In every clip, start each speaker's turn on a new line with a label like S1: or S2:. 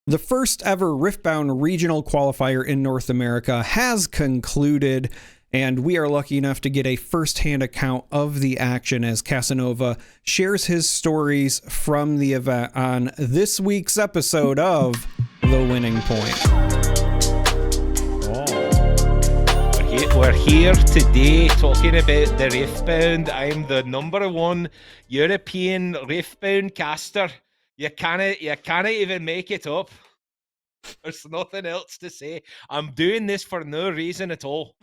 S1: The first ever Riftbound regional qualifier in North America has concluded, and we are lucky enough to get a first-hand account of the action as Casanova shares his stories from the event on this week's episode of The Winning Point.
S2: We're here today talking about the Riftbound. I'm the #1 European Riftbound caster. You can't even make it up. There's nothing else to say. I'm doing this for no reason at all.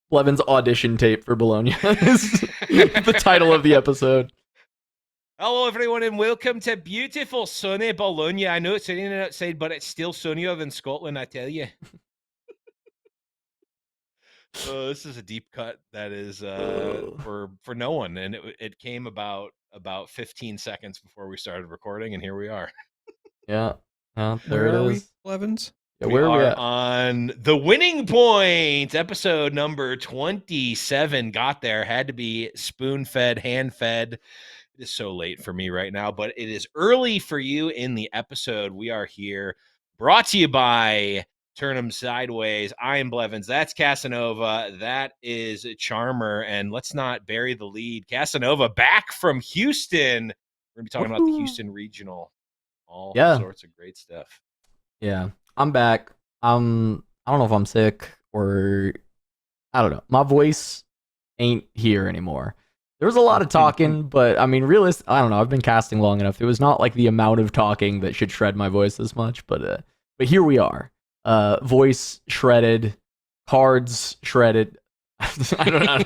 S3: Blevins audition tape for Bologna is the title of the episode.
S2: Hello, everyone, and welcome to beautiful, sunny Bologna. I know it's raining outside, but it's still sunnier than Scotland, I tell you. So this is a deep cut that is for no one, and it came about 15 seconds before we started recording, and here we are.
S3: Yeah, there
S1: Where
S3: it
S1: are
S3: is.
S1: we, Blevins?
S3: Yeah, where are we at?
S2: On The Winning Point, episode number 27. Got there, had to be spoon-fed, hand-fed. It is so late for me right now, but it is early for you in the episode. We are here, brought to you by Turn 'em Sideways. I am Blevins. That's Casanova. That is Charmer. And let's not bury the lead. Casanova back from Houston. We're going to be talking about the Houston Regional. All sorts of great stuff.
S3: Yeah, I'm back. I don't know if I'm sick or I don't know. My voice ain't here anymore. There was a lot of talking, but I mean, I don't know. I've been casting long enough. It was not like the amount of talking that should shred my voice this much, but here we are. Voice shredded, cards shredded. I don't know.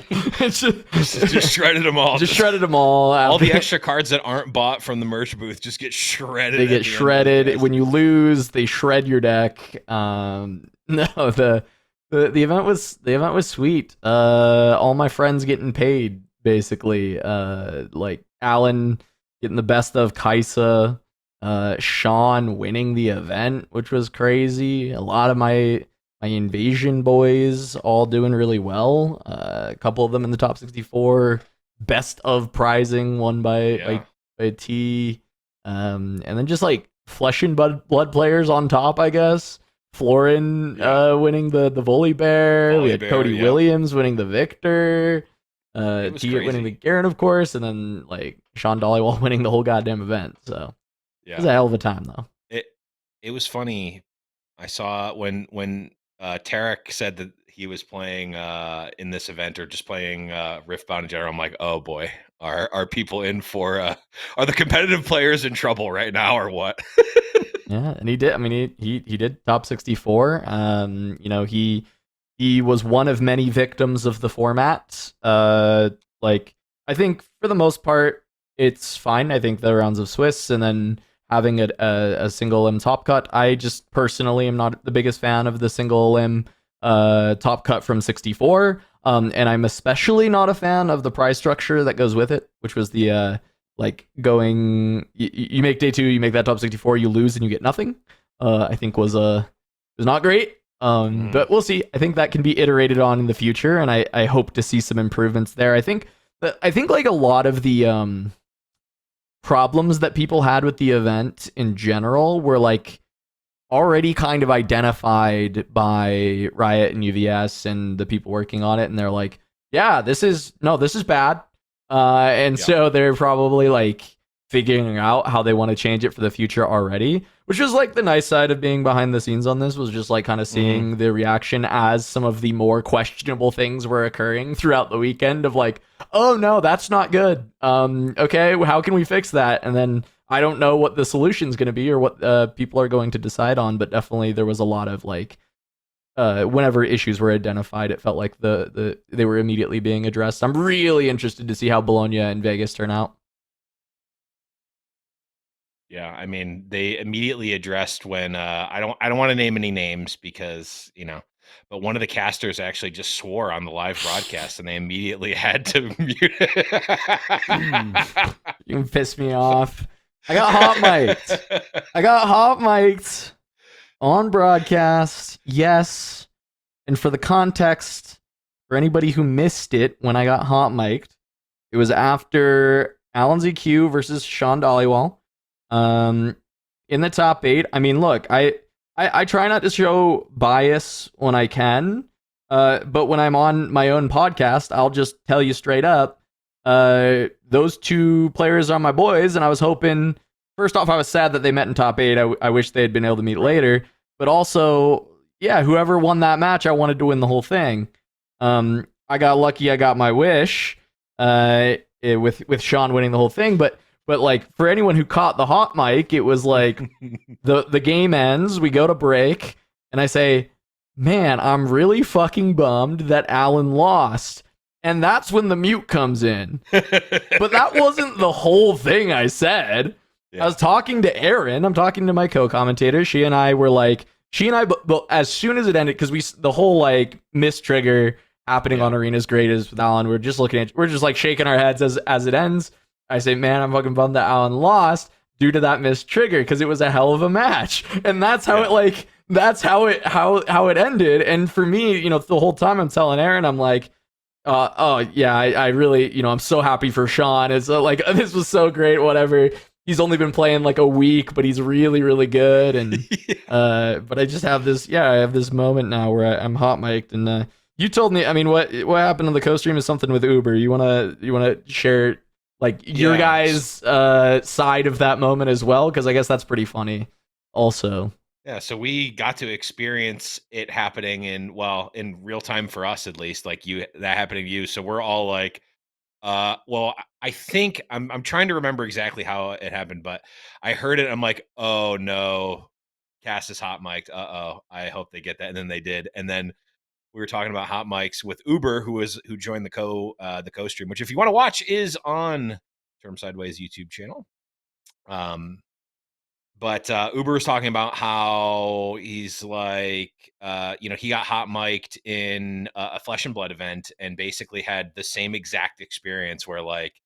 S2: just shredded them all.
S3: Just shredded them all.
S2: All the extra cards that aren't bought from the merch booth just get shredded.
S3: They get shredded. When you lose, they shred your deck. No, the event was sweet. All my friends getting paid basically. Like Alan getting the best of Kaisa. Sean winning the event, which was crazy. A lot of my invasion boys all doing really well. A couple of them in the top 64. Best of prizing won by T. And then just like flesh and blood players on top, I guess. Florin winning the Volley Bear. We had Cody Williams winning the Victor. T winning the Garen, of course, and then like Sean Dollywall winning the whole goddamn event. So it was a hell of a time, though.
S2: It was funny. I saw when Tarek said that he was playing in this event or just playing Riftbound in general. I'm like, oh boy, are people in for? Are the competitive players in trouble right now or what?
S3: Yeah, and he did. I mean, he did top 64. He was one of many victims of the format. Like I think for the most part, it's fine. I think the rounds of Swiss and then having a single limb top cut. I just personally am not the biggest fan of the single limb top cut from 64. And I'm especially not a fan of the prize structure that goes with it, which was the like going you make day 2, you make that top 64, you lose and you get nothing. I think was not great. But we'll see. I think that can be iterated on in the future, and I hope to see some improvements there. I think like a lot of the problems that people had with the event in general were like already kind of identified by Riot and UVS and the people working on it, and they're like, yeah, this is bad. So they're probably like figuring out how they want to change it for the future already, which was like the nice side of being behind the scenes on this, was just like kind of seeing the reaction as some of the more questionable things were occurring throughout the weekend of like, oh no, that's not good. Okay, how can we fix that? And then I don't know what the solution is going to be or what people are going to decide on, but definitely there was a lot of like, whenever issues were identified, it felt like they were immediately being addressed. I'm really interested to see how Bologna and Vegas turn out.
S2: Yeah, I mean, they immediately addressed when I don't want to name any names because, but one of the casters actually just swore on the live broadcast and they immediately had to mute it.
S3: You piss me off. I got hot mic'd on broadcast. Yes. And for the context, for anybody who missed it when I got hot mic'd, it was after Alan ZQ versus Sean Dollywall. in the top 8. I mean, look, I try not to show bias when I can, but when I'm on my own podcast, I'll just tell you straight up, those 2 players are my boys, and I was hoping, first off, I was sad that they met in top 8. I wish they had been able to meet later, but also, yeah, whoever won that match, I wanted to win the whole thing. I got lucky, I got my wish, with Sean winning the whole thing, but like, for anyone who caught the hot mic, it was like the game ends, we go to break, and I say, man, I'm really fucking bummed that Alan lost. And that's when the mute comes in. But that wasn't the whole thing I said. Yeah. I was talking to Erin. I'm talking to my co-commentator. She and I, but as soon as it ended, because the whole like miss trigger happening on Arena's Greatest with Alan, we're just like shaking our heads as it ends. I say, man, I'm fucking bummed that Alan lost due to that missed trigger, because it was a hell of a match. And that's how it ended. And for me, the whole time I'm telling Erin, I'm like, I really, I'm so happy for Sean. It's like, this was so great, whatever. He's only been playing like a week, but he's really, really good. And, but I just have this moment now where I'm hot mic'd, and, you told me, I mean, what happened on the co-stream is something with Uber. You want to share like your guys' side of that moment as well? Cause I guess that's pretty funny also.
S2: Yeah, so we got to experience it happening in real time for us, at least, like that happening to you. So we're all like, I think I'm trying to remember exactly how it happened, but I heard it. I'm like, oh no, Cass is hot mic'd. Uh-oh, I hope they get that. And then they did. And then we were talking about hot mics with Uber, who joined the co-stream, which if you want to watch is on Term Sideways YouTube channel. But Uber was talking about how he's like, he got hot mic'd in a Flesh and Blood event and basically had the same exact experience where like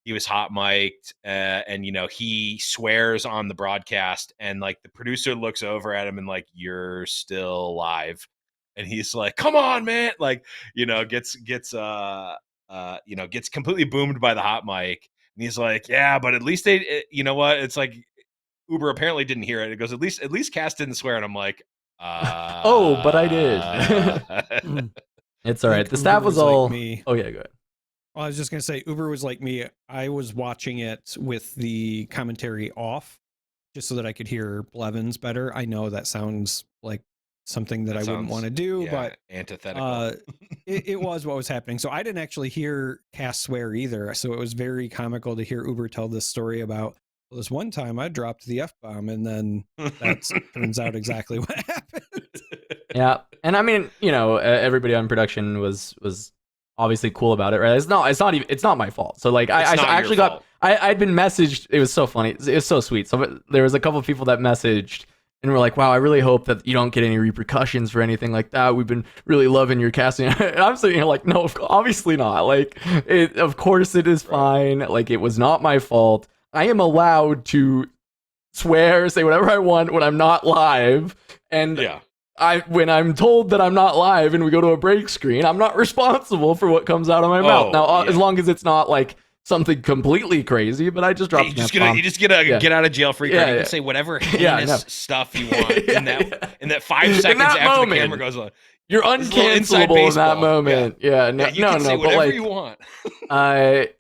S2: he was hot mic'd and, he swears on the broadcast, and like the producer looks over at him and like, you're still live. And he's like, come on, man. Like, gets completely boomed by the hot mic. And he's like, yeah, but at least you know what? It's like, Uber apparently didn't hear it. It goes, at least Cass didn't swear. And I'm like,
S3: oh, but I did. It's all right. The staff was all
S1: like me.
S3: Oh yeah, go ahead.
S1: Well, I was just gonna say, Uber was like me. I was watching it with the commentary off, just so that I could hear Blevins better. I know that sounds like something that I wouldn't want to do, but
S2: antithetical.
S1: It was what was happening. So I didn't actually hear Cass swear either. So it was very comical to hear Uber tell this story about, well, this one time I dropped the F-bomb, and then that turns out exactly what happened.
S3: Yeah. And I mean, everybody on production was obviously cool about it, right? It's not my fault. So like, I'd been messaged. It was so funny. It was so sweet. So there was a couple of people that messaged and were like, wow, I really hope that you don't get any repercussions for anything like that. We've been really loving your casting. And I'm sitting here like, no, obviously not. Like, of course it is fine. Like, it was not my fault. I am allowed to swear, say whatever I want when I'm not live. And when I'm told that I'm not live and we go to a break screen, I'm not responsible for what comes out of my mouth. Now, as long as it's not like something completely crazy, but I just dropped
S2: you just get out of jail free card. You can say whatever heinous stuff you want in that 5 seconds after
S3: moment,
S2: the camera goes on.
S3: You're uncancelable in that moment.
S2: You can say whatever you want.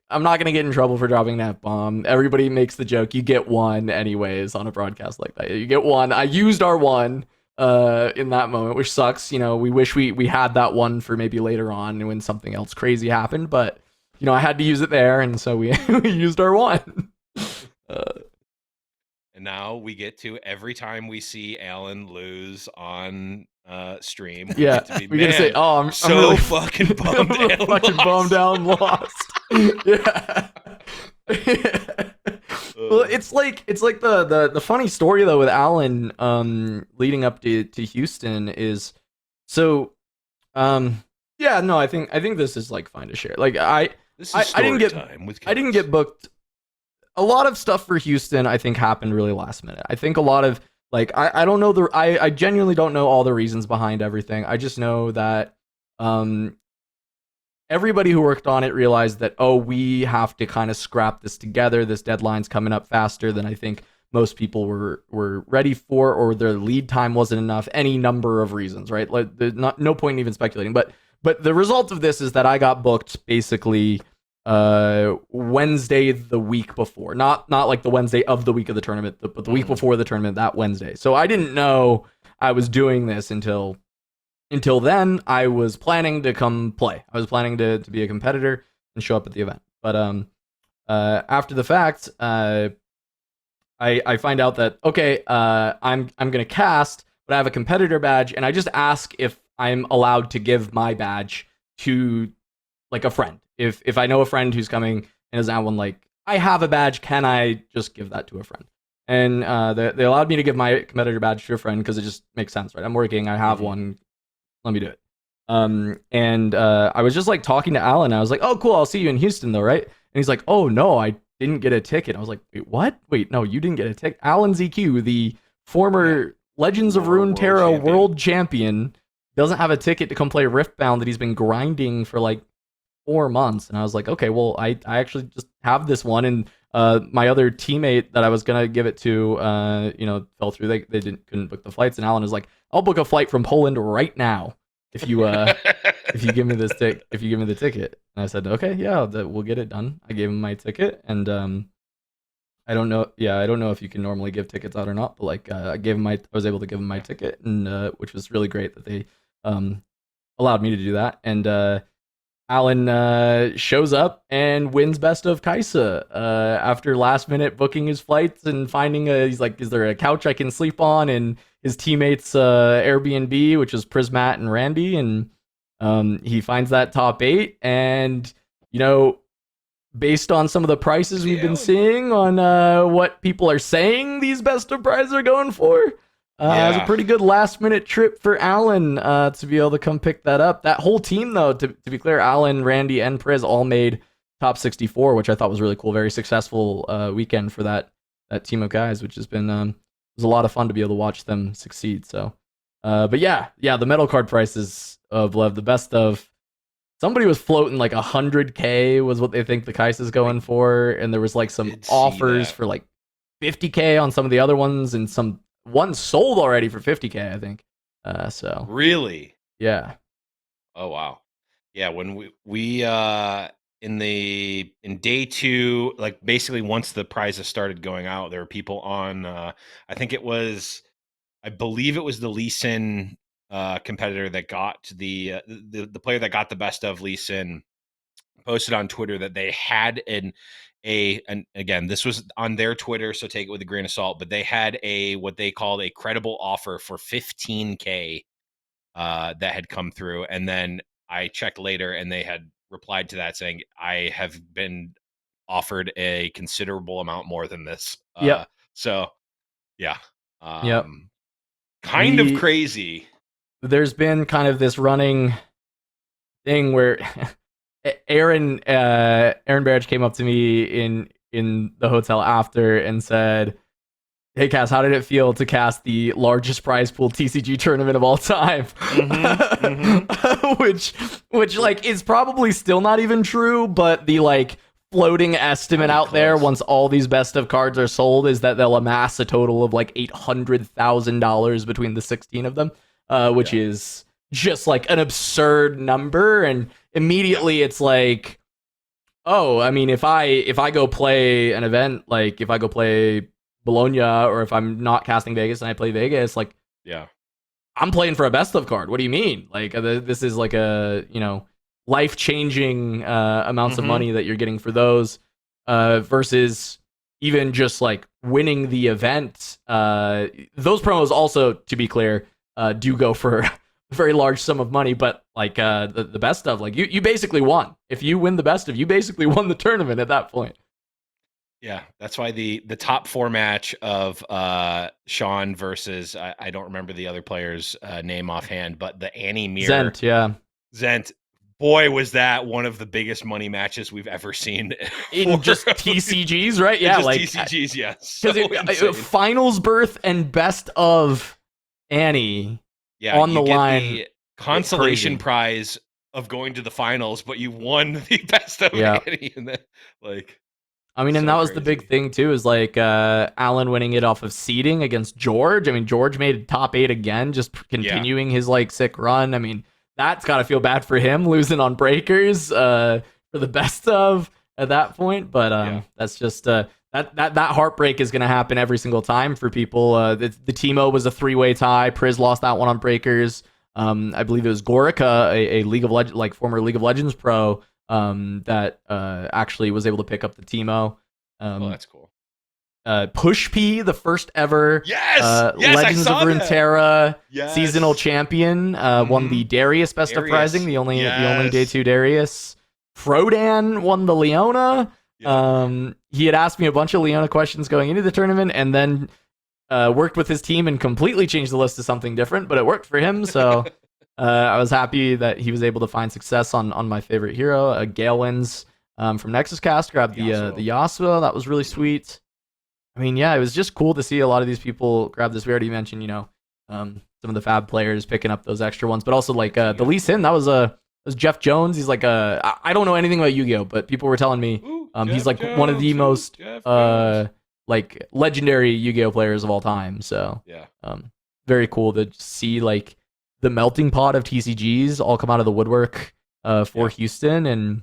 S3: I'm not gonna get in trouble for dropping that bomb. Everybody makes the joke. You get one anyways on a broadcast like that. You get one. I used our one in that moment, which sucks. We wish we had that one for maybe later on when something else crazy happened, but I had to use it there, and so we used our one.
S2: And now we get to, every time we see Alan lose on stream,
S3: we're gonna say, "Oh, I'm
S2: so
S3: really
S2: fucking bummed.
S3: I'm fucking bummed Alan lost." Yeah. Well, it's like the funny story though with Alan leading up to Houston is so I think this is like fine to share. Like I didn't get booked. A lot of stuff for Houston I think happened really last minute. I think a lot of like I don't know I genuinely don't know all the reasons behind everything. I just know that everybody who worked on it realized that we have to kind of scrap this together. This deadline's coming up faster than I think most people were ready for, or their lead time wasn't enough. Any number of reasons, right? Like, there's no point in even speculating. But the result of this is that I got booked basically Wednesday the week before, not like the Wednesday of the week of the tournament, but the week before the tournament, that Wednesday. So I didn't know I was doing this until then. I was planning to come play. I was planning to be a competitor and show up at the event. But after the fact, I find out that okay, I'm gonna cast, but I have a competitor badge, and I just ask if I'm allowed to give my badge to like a friend. If I know a friend who's coming and doesn't have one, like, I have a badge, can I just give that to a friend? And they allowed me to give my competitor badge to a friend because it just makes sense, right? I'm working, I have one, let me do it. And I was just like talking to Alan. I was like, oh, cool, I'll see you in Houston though, right? And he's like, oh no, I didn't get a ticket. I was like, wait, what? Wait, no, you didn't get a ticket. Alan ZQ, the former Legends of Runeterra world champion, doesn't have a ticket to come play Riftbound that he's been grinding for like 4 months. And I was like, okay, well, I actually just have this one. And my other teammate that I was gonna give it to, fell through. They couldn't book the flights. And Alan was like, I'll book a flight from Poland right now if you if you give me this if you give me the ticket. And I said, okay, yeah, we'll get it done. I gave him my ticket, and I don't know if you can normally give tickets out or not, but like I was able to give him my ticket, and which was really great that they allowed me to do that. And Alan shows up and wins best of Kaisa after last minute booking his flights and finding he's like, is there a couch I can sleep on? And his teammates Airbnb, which is Prismat and Randy, and he finds that top 8. And based on some of the prices we've been seeing on what people are saying these best of prizes are going for, it was a pretty good last minute trip for Alan to be able to come pick that up. That whole team, though, to be clear, Alan, Randy, and Priz all made top 64, which I thought was really cool. Very successful weekend for that team of guys, which has been it was a lot of fun to be able to watch them succeed. So, but yeah, the metal card prices of Lev, the best of. Somebody was floating like 100K was what they think the Kaisa is going for, and there was like some offers for like 50K on some of the other ones, and one sold already for 50K, I think. So
S2: really,
S3: yeah.
S2: Oh wow, yeah. When we in day 2, like basically once the prizes started going out, there were people on. I believe it was the Lee Sin competitor that got the player that got the best of Lee Sin posted on Twitter that they had and again, this was on their Twitter, so take it with a grain of salt, but they had what they called a credible offer for 15K that had come through. And then I checked later and they had replied to that saying, I have been offered a considerable amount more than this. So yeah. Kind of crazy.
S3: There's been kind of this running thing where Aaron Barrett came up to me in the hotel after and said, hey Cass, how did it feel to cast the largest prize pool TCG tournament of all time? which like is probably still not even true, but the like floating estimate out there once all these best of cards are sold is that they'll amass a total of like $800,000 between the 16 of them, which is just like an absurd number. And immediately it's like, oh, I mean, if I go play an event, like if I go play Bologna, or if I'm not casting Vegas and I play Vegas, like, I'm playing for a best of card. What do you mean? Like, this is like a, life-changing amounts of money that you're getting for those versus even just like winning the event. Those promos also, to be clear, do go for a very large sum of money, but like the best of, like you basically won. If you win the best of, you basically won the tournament at that point.
S2: Yeah, that's why the top 4 match of Sean versus I don't remember the other player's name offhand, but the Annie Mirror. Zent. Boy, was that one of the biggest money matches we've ever seen
S3: in just TCGs, right? Yeah,
S2: just
S3: like
S2: TCGs. Yes,
S3: because finals berth and best of Annie.
S2: Yeah,
S3: on the line,
S2: the consolation prize of going to the finals, but you won the best of Annie, and then like.
S3: I mean, and
S2: So
S3: that was the big
S2: crazy.
S3: thing too, is like Alan winning it off of seeding against George. I mean, George made top 8 again, just
S2: Yeah.
S3: continuing his like sick run. I mean, that's got to feel bad for him losing on breakers for the best of at that point. But that's just that heartbreak is going to happen every single time for people. The Teemo was a 3-way tie. Priz lost that one on breakers. I believe it was Gorica, a League of Legends, like former League of Legends pro, that actually was able to pick up the Teemo.
S2: Oh, that's cool.
S3: Push P, the first ever
S2: Yes,
S3: Legends of Runeterra
S2: Yes.
S3: seasonal champion, won the Darius Best of
S2: Darius.
S3: Prizing, the only
S2: Yes.
S3: day 2 Darius. Frodan won the Leona.
S2: Yeah.
S3: He had asked me a bunch of Leona questions going into the tournament, and then worked with his team and completely changed the list to something different, but it worked for him. So I was happy that he was able to find success on my favorite hero. Gale wins from Nexus Cast, grabbed the Yasuo. That was really sweet. I mean, yeah, it was just cool to see a lot of these people grab this. We already mentioned, some of the Fab players picking up those extra ones, but also like the Lee Sin, that was Jeff Jones. He's like I don't know anything about Yu-Gi-Oh, but people were telling me he's like one of the most like legendary Yu-Gi-Oh players of all time. So very cool to see like the melting pot of TCGs all come out of the woodwork for Houston. And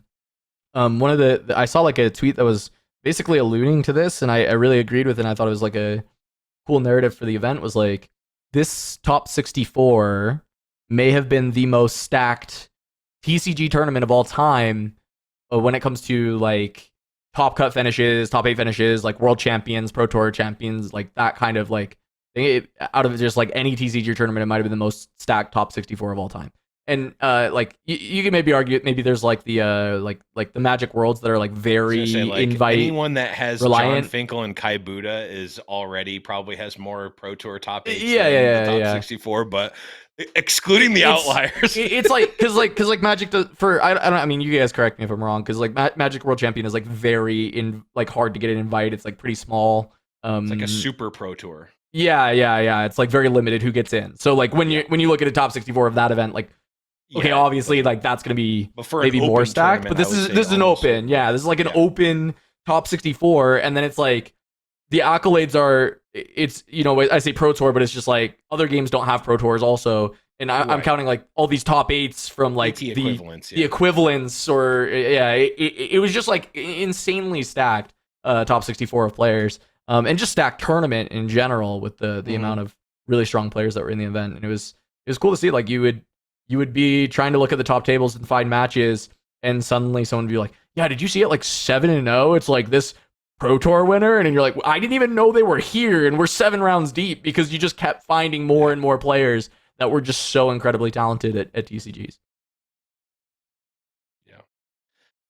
S3: one of the I saw like a tweet that was basically alluding to this, and I really agreed with it, and I thought it was like a cool narrative for the event, was like, this top 64 may have been the most stacked TCG tournament of all time when it comes to like top cut finishes, top 8 finishes, like world champions, pro tour champions, like that kind of like thing. Out of just like any TCG tournament, it might have been the most stacked top 64 of all time. And like you can maybe argue maybe there's like the like the Magic Worlds that are like very invite
S2: anyone that has
S3: reliant.
S2: John Finkel and Kai Buddha is already probably has more Pro Tour top 8
S3: than
S2: the top 64, but excluding the outliers.
S3: It's like because Magic for I mean, you guys correct me if I'm wrong, because like Magic World Champion is like very like hard to get an invite. It's like pretty small.
S2: It's like a super Pro Tour.
S3: Yeah. It's like very limited who gets in. So like when you look at a top 64 of that event, like okay, obviously like that's gonna be maybe more stacked, but this is an open. Yeah, this is like an open top 64, and then it's like the accolades are, it's, I say Pro Tour, but it's just like other games don't have Pro Tours also, and I'm counting like all these top 8s from like the equivalents, or it was just like insanely stacked top 64 of players, and just stacked tournament in general with the amount of really strong players that were in the event. And it was cool to see. Like you would be trying to look at the top tables and find matches, and suddenly someone would be like, yeah, did you see it like 7-0? It's like this Pro Tour winner, and you're like, I didn't even know they were here, and we're 7 rounds deep, because you just kept finding more and more players that were just so incredibly talented at TCGs.
S2: Yeah.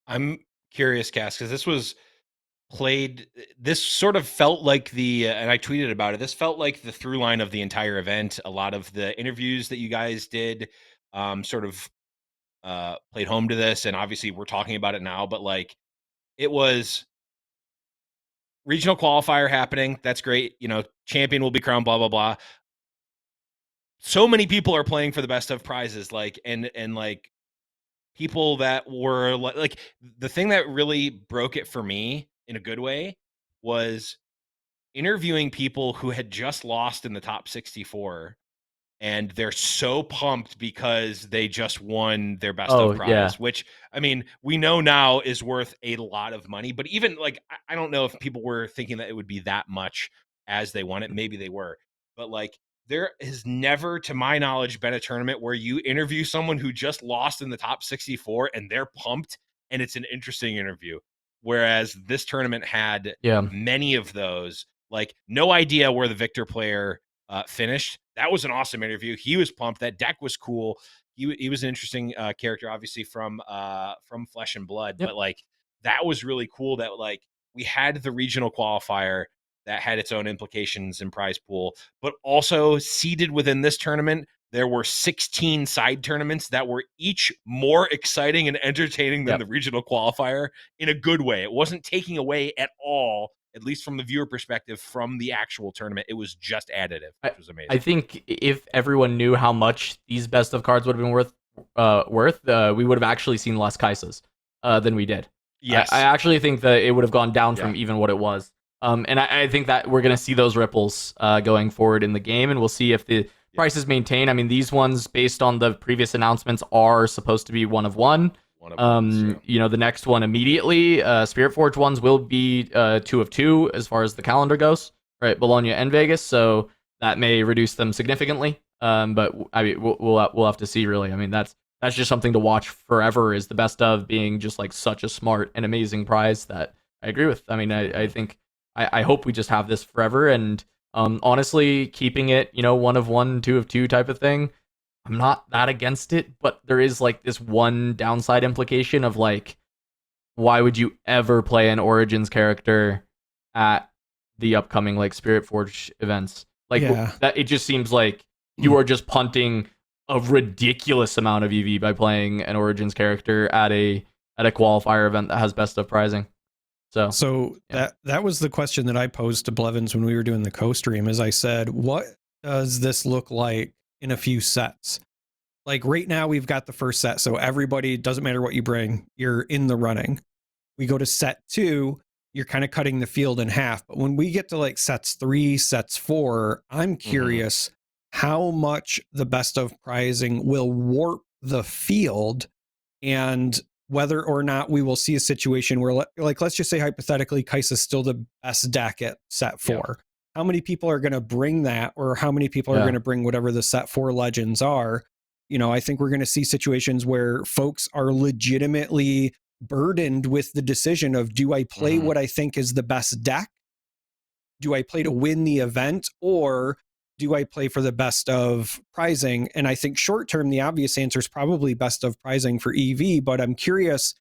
S2: I'm curious, Cass, because this was played, this sort of felt like and I tweeted about it, this felt like the through line of the entire event. A lot of the interviews that you guys did sort of played home to this, and obviously we're talking about it now, but like it was regional qualifier happening. That's great. Champion will be crowned, blah, blah, blah. So many people are playing for the best of prizes, like, and like people that were like the thing that really broke it for me in a good way was interviewing people who had just lost in the top 64, and they're so pumped because they just won their best of prize, which, I mean, we know now is worth a lot of money. But even like, I don't know if people were thinking that it would be that much as they won it. Maybe they were, but like, there has never, to my knowledge, been a tournament where you interview someone who just lost in the top 64 and they're pumped, and it's an interesting interview. Whereas this tournament had many of those, like, no idea where the victor player finished. That was an awesome interview. He was pumped. That deck was cool. He was an interesting character, obviously from Flesh and Blood, but like, that was really cool that like we had the regional qualifier that had its own implications in prize pool, but also seeded within this tournament, there were 16 side tournaments that were each more exciting and entertaining than the regional qualifier, in a good way. It wasn't taking away at all, at least from the viewer perspective, from the actual tournament. It was just additive, which was amazing.
S3: I think if everyone knew how much these best of cards would have been worth, we would have actually seen less Kaisas than we did.
S2: Yes.
S3: I actually think that it would have gone down
S2: Yeah.
S3: from even what it was. And I think that we're going to see those ripples going forward in the game, and we'll see if the prices maintain. I mean, these ones, based on the previous announcements, are supposed to be one of one. You know, the next one immediately, Spiritforged ones will be 2 of 2 as far as the calendar goes, right? Bologna and Vegas, so that may reduce them significantly. But I mean, we'll have to see, really. I mean, that's just something to watch forever, is the best of being just like such a smart and amazing prize that I agree with. I mean, I think I hope we just have this forever, and honestly, keeping it, you know, 1 of 1, 2 of 2 type of thing, I'm not that against it, but there is like this one downside implication of like, why would you ever play an Origins character at the upcoming like Spiritforged events? Like that, it just seems like you are just punting a ridiculous amount of EV by playing an Origins character at a qualifier event that has best of prizing. So
S1: that was the question that I posed to Blevins when we were doing the co-stream. Is I said, what does this look like in a few sets? Like right now we've got the first set, so everybody, doesn't matter what you bring, you're in the running. We go to set 2, you're kind of cutting the field in half. But when we get to like sets 3, sets 4, I'm curious how much the best of prizing will warp the field, and whether or not we will see a situation where, like, let's just say hypothetically, Kaisa's still the best deck at set 4. Yeah. How many people are going to bring that, or how many people are going to bring whatever the set 4 legends are? You know, I think we're going to see situations where folks are legitimately burdened with the decision of, do I play what I think is the best deck? Do I play to win the event, or do I play for the best of prizing? And I think short term, the obvious answer is probably best of prizing for EV, but I'm curious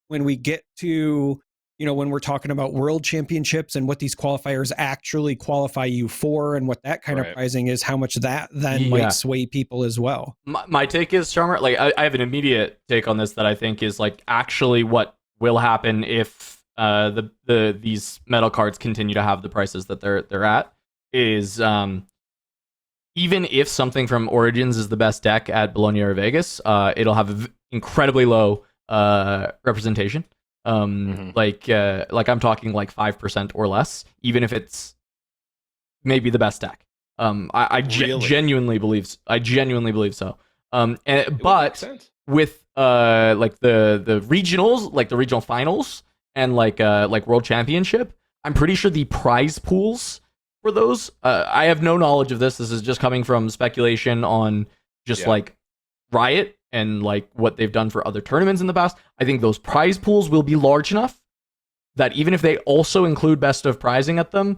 S1: when we get to, you know, when we're talking about world championships and what these qualifiers actually qualify you for, and what that kind of prizing is, how much that then might sway people as well.
S3: My take is, Charmer, like I have an immediate take on this that I think is like actually what will happen if these metal cards continue to have the prices that they're at, is even if something from Origins is the best deck at Bologna or Vegas, it'll have incredibly low representation. Like I'm talking like 5% or less, even if it's maybe the best deck. Genuinely believe so. But with like the regionals, like the regional finals, and like World Championship, I'm pretty sure the prize pools for those, I have no knowledge of this. This is just coming from speculation on just like Riot and like what they've done for other tournaments in the past. I think those prize pools will be large enough that even if they also include best of prizing at them,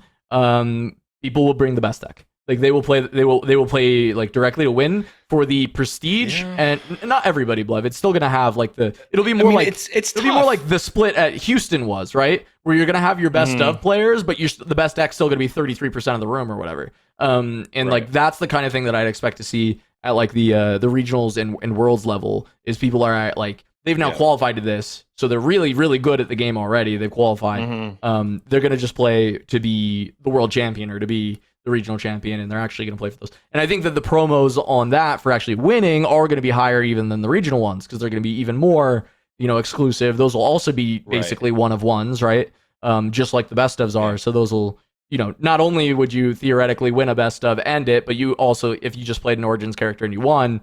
S3: people will bring the best deck. Like they will play like directly to win for the prestige, and not everybody, Blev. It's still gonna have like it'll be more more like the split at Houston was, right? Where you're gonna have your best of players, but the best deck's still gonna be 33% of the room or whatever. Like that's the kind of thing that I'd expect to see at like the regionals and worlds level, is people are at, like, they've now qualified to this, so they're really, really good at the game already. They've qualified. They're gonna just play to be the world champion or to be the regional champion, and they're actually going to play for those. And I think that the promos on that for actually winning are going to be higher even than the regional ones, because they're going to be even more, you know, exclusive. Those will also be basically one of ones, right? Just like the best ofs are. So those will, you know, not only would you theoretically win a best of and it, but you also, if you just played an Origins character and you won,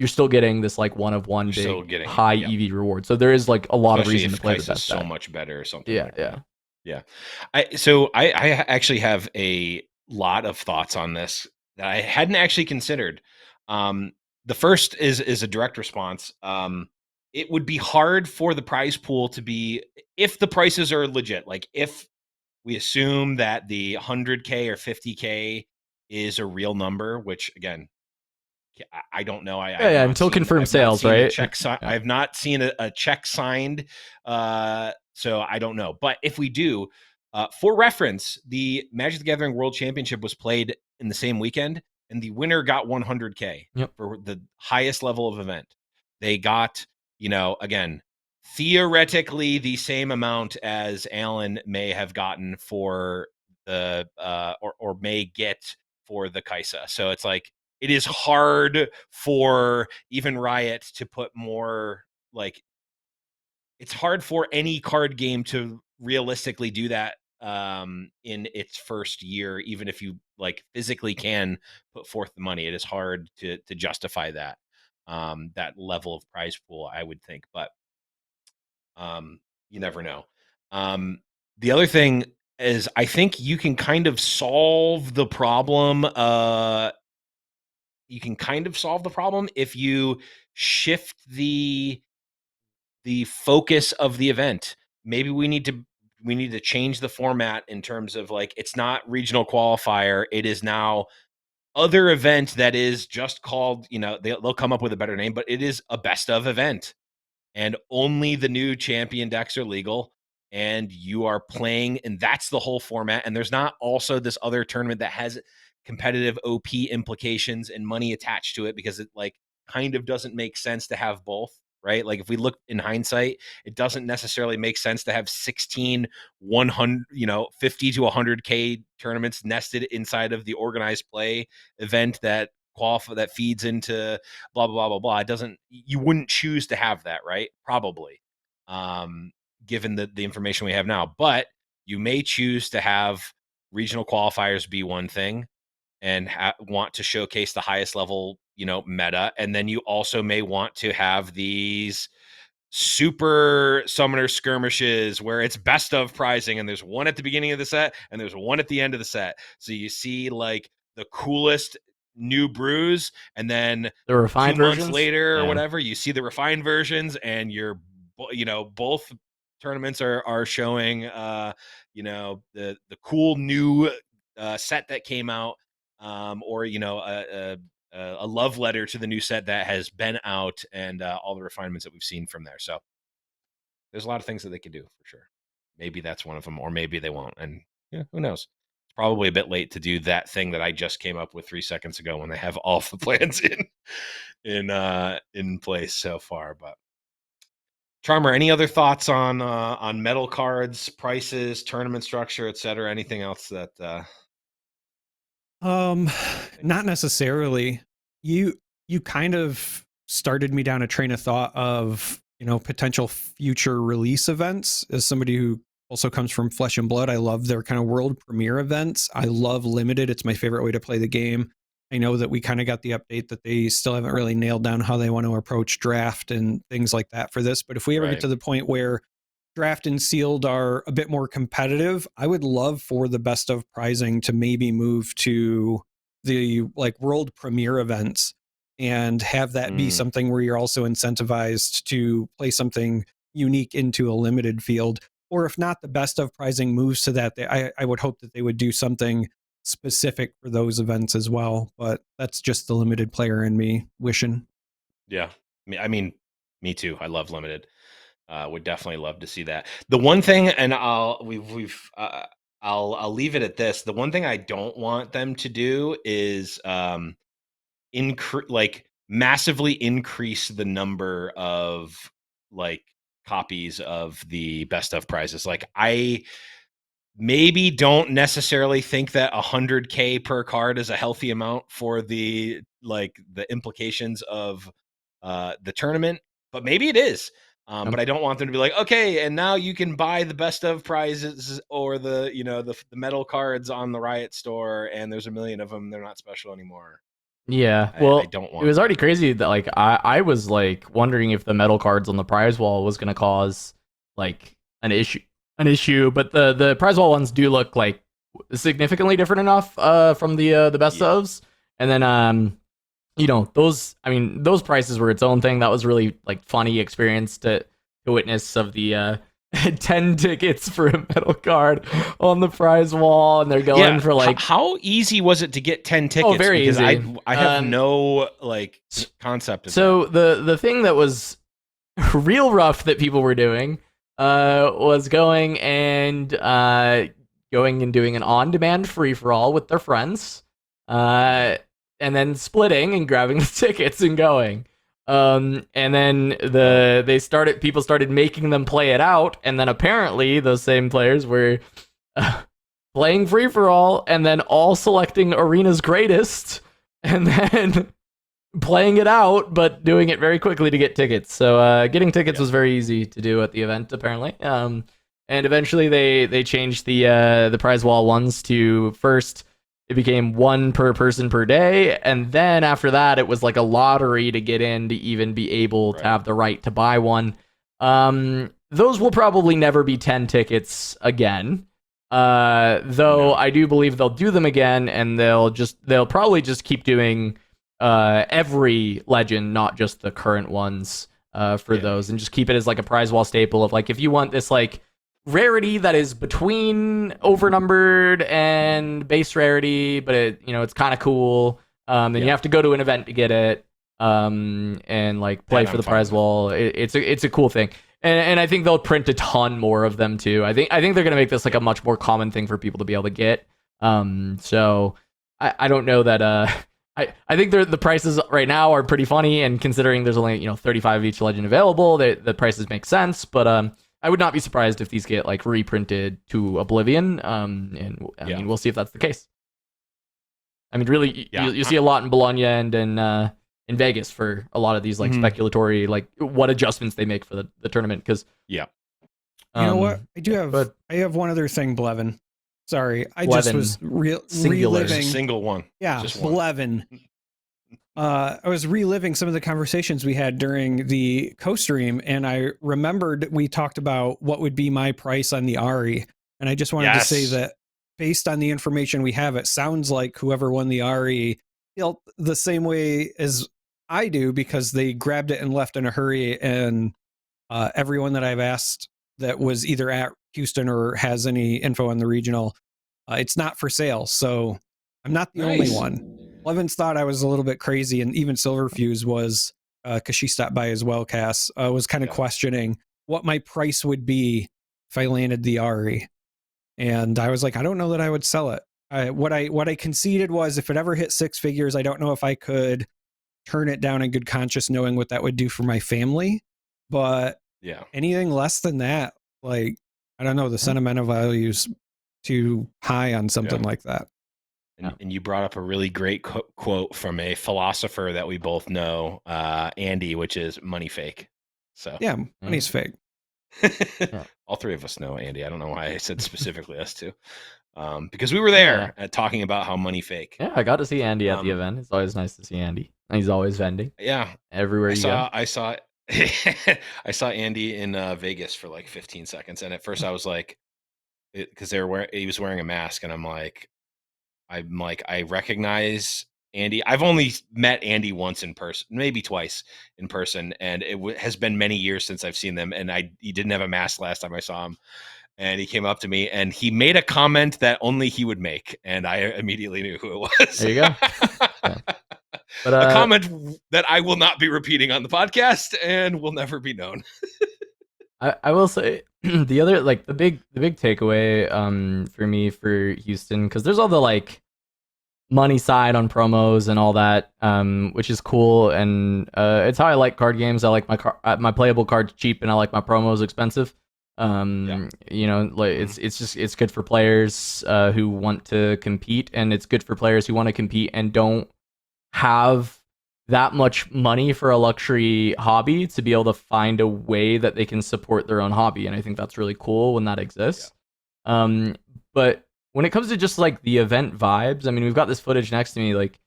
S3: you're still getting this like one of one big high EV reward. So there is like a lot of reason to play the best.
S2: So much better or something.
S3: Yeah.
S2: I actually have a lot of thoughts on this that I hadn't actually considered. The first is a direct response. It would be hard for the prize pool to be, if the prices are legit, like if we assume that the 100K or 50K is a real number, which again, I don't know.
S3: Until confirmed sales, right?
S2: I have not seen a check signed, so I don't know. But if we do, for reference, the Magic the Gathering World Championship was played in the same weekend, and the winner got 100K for the highest level of event. They got, you know, again, theoretically the same amount as Alan may have gotten for the or may get for the Kaisa. So it's like, it is hard for even Riot to put more like it's hard for any card game to realistically do that in its first year, even if you like physically can put forth the money. It is hard to justify that that level of prize pool, I would think, but you never know. The other thing is, I think you can kind of solve the problem. You can kind of solve the problem if you shift the focus of the event. Maybe we need to change the format in terms of like, it's not regional qualifier. It is now other event that is just called, they'll come up with a better name, but it is a best of event. And only the new champion decks are legal, and you are playing, and that's the whole format. And there's not also this other tournament that has competitive OP implications and money attached to it, because it like kind of doesn't make sense to have both, right? Like if we look in hindsight, it doesn't necessarily make sense to have 16 100 50 to 100k tournaments nested inside of the organized play event that that feeds into blah blah blah blah blah. It doesn't, you wouldn't choose to have that, right? Probably, given the information we have now. But you may choose to have regional qualifiers be one thing and want to showcase the highest level meta, and then you also may want to have these super summoner skirmishes where it's best of pricing, and there's one at the beginning of the set and there's one at the end of the set, so you see like the coolest new brews, and then
S3: The refined
S2: 2 months
S3: versions
S2: later or
S3: Yeah.
S2: whatever, you see the refined versions, and you're both tournaments are showing the cool new set that came out, or a love letter to the new set that has been out, and all the refinements that we've seen from there. So there's a lot of things that they could do for sure. Maybe that's one of them, or maybe they won't. And yeah, who knows? It's probably a bit late to do that thing that I just came up with 3 seconds ago when they have all the plans in place so far. But Charmer, any other thoughts on metal cards, prices, tournament structure, etc.? Anything else that
S1: Not necessarily. You kind of started me down a train of thought of, potential future release events. As somebody who also comes from Flesh and Blood, I love their kind of world premiere events. I love limited. It's my favorite way to play the game. I know that we kind of got the update that they still haven't really nailed down how they want to approach draft and things like that for this. But if we ever get to the point where draft and sealed are a bit more competitive, I would love for the best of prizing to maybe move to the like world premiere events and have that be something where you're also incentivized to play something unique into a limited field. Or if not, the best of prizing moves to that, I would hope that they would do something specific for those events as well. But that's just the limited player in me wishing.
S2: Yeah, I mean, me too. I love limited. Would definitely love to see that. The one thing, and I'll leave it at this. The one thing I don't want them to do is massively increase the number of like copies of the best of prizes. Like I maybe don't necessarily think that 100k per card is a healthy amount for the implications of the tournament, but maybe it is. But I don't want them to be like, okay, and now you can buy the best of prizes or the the metal cards on the Riot store, and there's a million of them. They're not special anymore.
S3: Yeah, well,
S2: I don't want.
S3: It was already crazy that like I was like wondering if the metal cards on the prize wall was going to cause like an issue, but the prize wall ones do look like significantly different enough from the best ofs, and then those prices were its own thing. That was really like funny experience to witness of the 10 tickets for a metal card on the prize wall, and they're going for like
S2: how easy was it to get 10 tickets?
S3: Very
S2: because
S3: easy.
S2: I have no like concept of
S3: so that. The thing that was real rough that people were doing was going and doing an on-demand free-for-all with their friends, and then splitting and grabbing the tickets and going. And then people started making them play it out, and then apparently those same players were playing free-for-all and then all selecting Arena's greatest, and then playing it out, but doing it very quickly to get tickets. So getting tickets was very easy to do at the event, apparently. And eventually they changed the prize wall ones to first. It became one per person per day, and then after that, it was like a lottery to get in to even be able to have the right to buy one. Those will probably never be 10 tickets again. Though I do believe they'll do them again, and they'll probably just keep doing every legend, not just the current ones, for those, and just keep it as like a prize wall staple of like, if you want this like rarity that is between overnumbered and base rarity, but it's kind of cool. Then you have to go to an event to get it, and like play for the prize wall. It's a cool thing, and I think they'll print a ton more of them too. I think they're gonna make this like a much more common thing for people to be able to get. So I don't know that. I think the prices right now are pretty funny, and considering there's only 35 of each legend available, the prices make sense. But I would not be surprised if these get like reprinted to Oblivion. And I mean, we'll see if that's the case. I mean, really, you see a lot in Bologna and in Vegas for a lot of these like speculatory, like what adjustments they make for the tournament. Because
S1: you know what, I have one other thing, Blevin. Sorry, I just was reliving
S2: single one.
S1: Yeah, just Blevin. I was reliving some of the conversations we had during the co-stream, and I remembered we talked about what would be my price on the Ari, and I just wanted to say that based on the information we have, it sounds like whoever won the Ari felt the same way as I do, because they grabbed it and left in a hurry, and everyone that I've asked that was either at Houston or has any info on the regional, it's not for sale. So I'm not the only one. Blevins thought I was a little bit crazy, and even Silverfuse was, because she stopped by as well, Cass, was kind of questioning what my price would be if I landed the Ari. And I was like, I don't know that I would sell it. What I conceded was, if it ever hit six figures, I don't know if I could turn it down in good conscience, knowing what that would do for my family. But anything less than that, like, I don't know, the sentimental value's too high on something like that.
S2: And you brought up a really great quote from a philosopher that we both know, Andy, which is money fake. So
S1: yeah, money's fake.
S2: All three of us know Andy. I don't know why I said specifically us two, because we were there talking about how money fake.
S3: Yeah, I got to see Andy at the event. It's always nice to see Andy. He's always vending.
S2: Yeah,
S3: everywhere you go.
S2: I saw Andy in Vegas for like 15 seconds, and at first I was like, because he was wearing a mask, and I'm like, I recognize Andy. I've only met Andy once in person, maybe twice in person, and it has been many years since I've seen them. And he didn't have a mask last time I saw him, and he came up to me and he made a comment that only he would make, and I immediately knew who it was.
S3: There you go.
S2: But a comment that I will not be repeating on the podcast and will never be known.
S3: I will say the other, like, the big takeaway for me for Houston, because there's all the like money side on promos and all that, which is cool, and it's how I like card games. I like my playable cards cheap, and I like my promos expensive. Like it's good for players who want to compete, and it's good for players who want to compete and don't have that much money for a luxury hobby to be able to find a way that they can support their own hobby. And I think that's really cool when that exists. But when it comes to just like the event vibes, I mean, we've got this footage next to me. Like,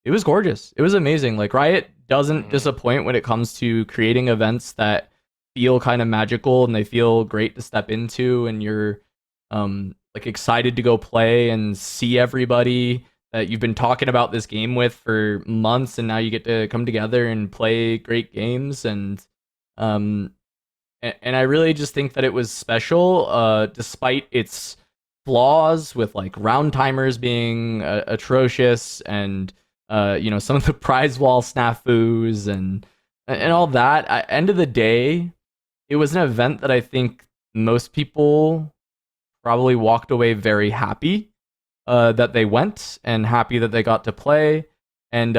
S3: it was gorgeous. It was amazing. Like, Riot doesn't disappoint when it comes to creating events that feel kind of magical and they feel great to step into, and you're like excited to go play and see everybody that you've been talking about this game with for months, and now you get to come together and play great games. And I really just think that it was special, despite its flaws with like round timers being atrocious, and some of the prize wall snafus and all that. At end of the day, it was an event that I think most people probably walked away very happy that they went, and happy that they got to play. And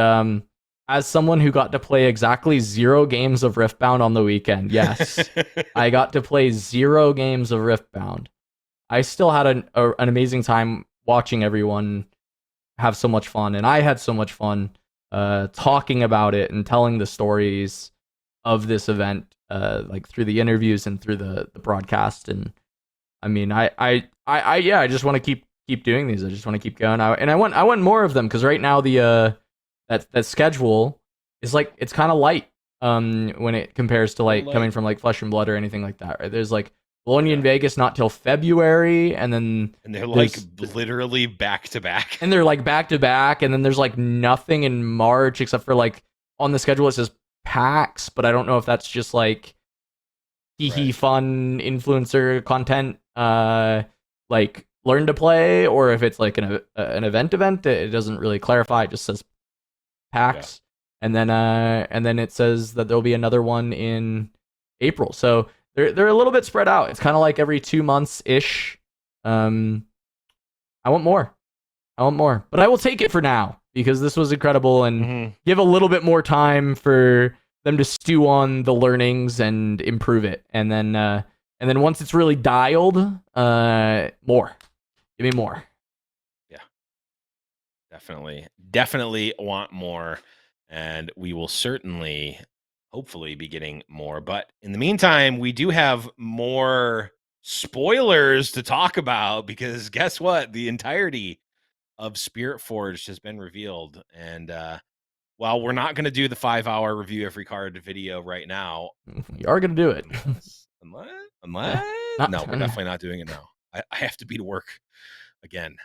S3: as someone who got to play exactly 0 games of Riftbound on the weekend, yes, I got to play 0 games of Riftbound. I still had an amazing time watching everyone have so much fun, and I had so much fun talking about it and telling the stories of this event, like through the interviews and through the broadcast. And I mean, I just want to keep doing these. I just want to keep going. I want more of them, because right now that schedule is like, it's kind of light when it compares to like coming from like Flesh and Blood or anything like that. Right? There's like Bologna and Vegas not till February, and
S2: they're like literally back to back.
S3: And they're like back to back, and then there's like nothing in March except for like on the schedule it says PAX, but I don't know if that's just like fun influencer content, like learn to play, or if it's like an event. It doesn't really clarify. It just says PAX, and then it says that there'll be another one in April. So they're a little bit spread out. It's kind of like every 2 months ish. I want more, but I will take it for now, because this was incredible, and give a little bit more time for them to stew on the learnings and improve it. And then once it's really dialed, more. Give me more.
S2: Yeah. Definitely want more. And we will certainly, hopefully, be getting more. But in the meantime, we do have more spoilers to talk about, because guess what? The entirety of Spiritforged has been revealed. And while we're not going to do the 5-hour review every card video right now,
S3: we are going to do it.
S2: Unless no, we're definitely not doing it now. I have to be to work again.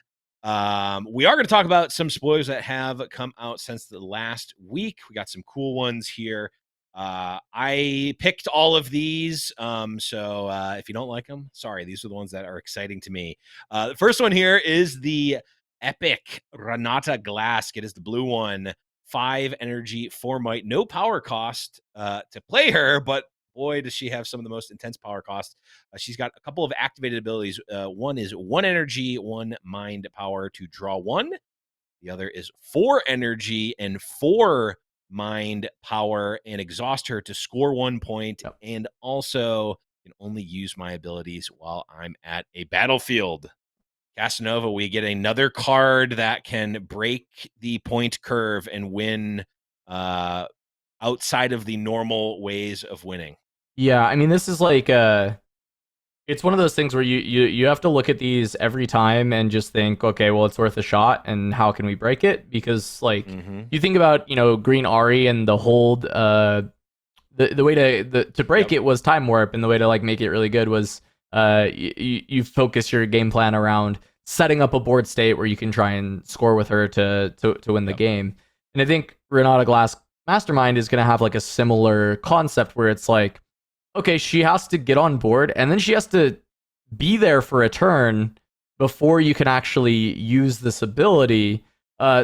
S2: We are going to talk about some spoilers that have come out since the last week. We got some cool ones here. I picked all of these, so if you don't like them, sorry. These are the ones that are exciting to me. The first one here is the epic Renata Glasc. It is the blue one. 5 energy, 4 might, no power cost to play her, but boy, does she have some of the most intense power costs. She's got a couple of activated abilities. One is 1 energy, 1 mind power to draw 1. The other is 4 energy and 4 mind power and exhaust her to score 1 point.
S3: Yep.
S2: And also can only use my abilities while I'm at a battlefield. Casanova, we get another card that can break the point curve and win outside of the normal ways of winning.
S3: Yeah, I mean, this is like it's one of those things where you have to look at these every time and just think, okay, well, it's worth a shot, and how can we break it? Because like you think about, Green Ari and the hold, the way to break it was time warp, and the way to like make it really good was you focus your game plan around setting up a board state where you can try and score with her to win the game. And I think Renata Glasc Mastermind is going to have like a similar concept where it's like, okay, she has to get on board, and then she has to be there for a turn before you can actually use this ability.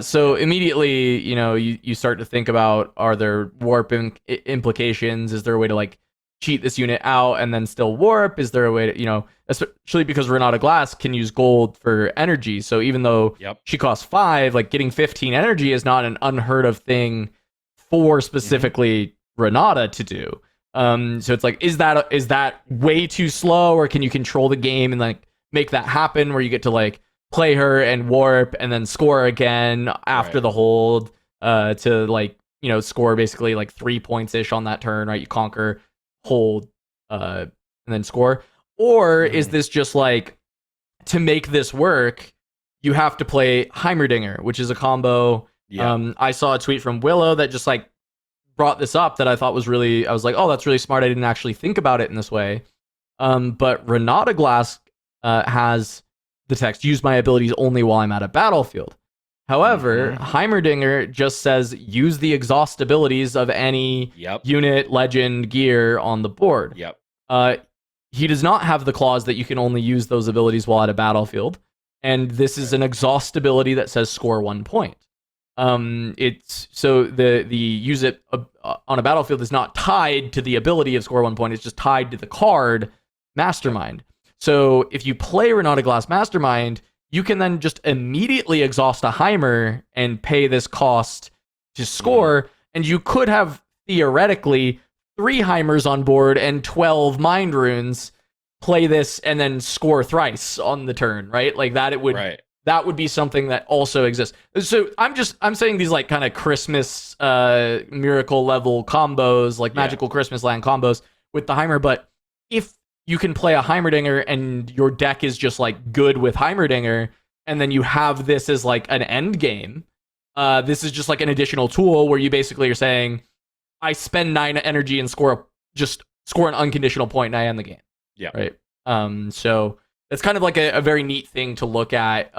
S3: So immediately, you start to think about, are there warp implications? Is there a way to like cheat this unit out and then still warp? Is there a way to, especially because Renata Glasc can use gold for energy. So even though she costs 5, like getting 15 energy is not an unheard of thing for specifically Renata to do. So it's like, is that way too slow, or can you control the game and like make that happen where you get to like play her and warp and then score again after the hold, to like, score basically like 3 points ish on that turn, right? You conquer, hold, and then score. Or is this just like, to make this work, you have to play Heimerdinger, which is a combo. I saw a tweet from Willow that just like brought this up that I thought was really, I was like, oh, that's really smart. I didn't actually think about it in this way. But Renata Glasc has the text, use my abilities only while I'm at a battlefield. However, Heimerdinger just says, use the exhaust abilities of any unit, legend, gear on the board. He does not have the clause that you can only use those abilities while at a battlefield. And this is an exhaust ability that says score 1 point. It's so the use it on a battlefield is not tied to the ability of score 1 point. It's just tied to the card Mastermind. So if you play Renata Glasc Mastermind, you can then just immediately exhaust a Heimer and pay this cost to score. And you could have theoretically 3 Heimers on board and 12 Mind Runes, play this and then score thrice on the turn, right? Like that, it would that would be something that also exists. So I'm saying these like kind of Christmas miracle level combos, like magical Christmas land combos with the Heimer. But if you can play a Heimerdinger and your deck is just like good with Heimerdinger, and then you have this as like an end game, this is just like an additional tool where you basically are saying, I spend 9 energy and score an unconditional point and I end the game.
S2: Yeah.
S3: Right. So it's kind of like a very neat thing to look at.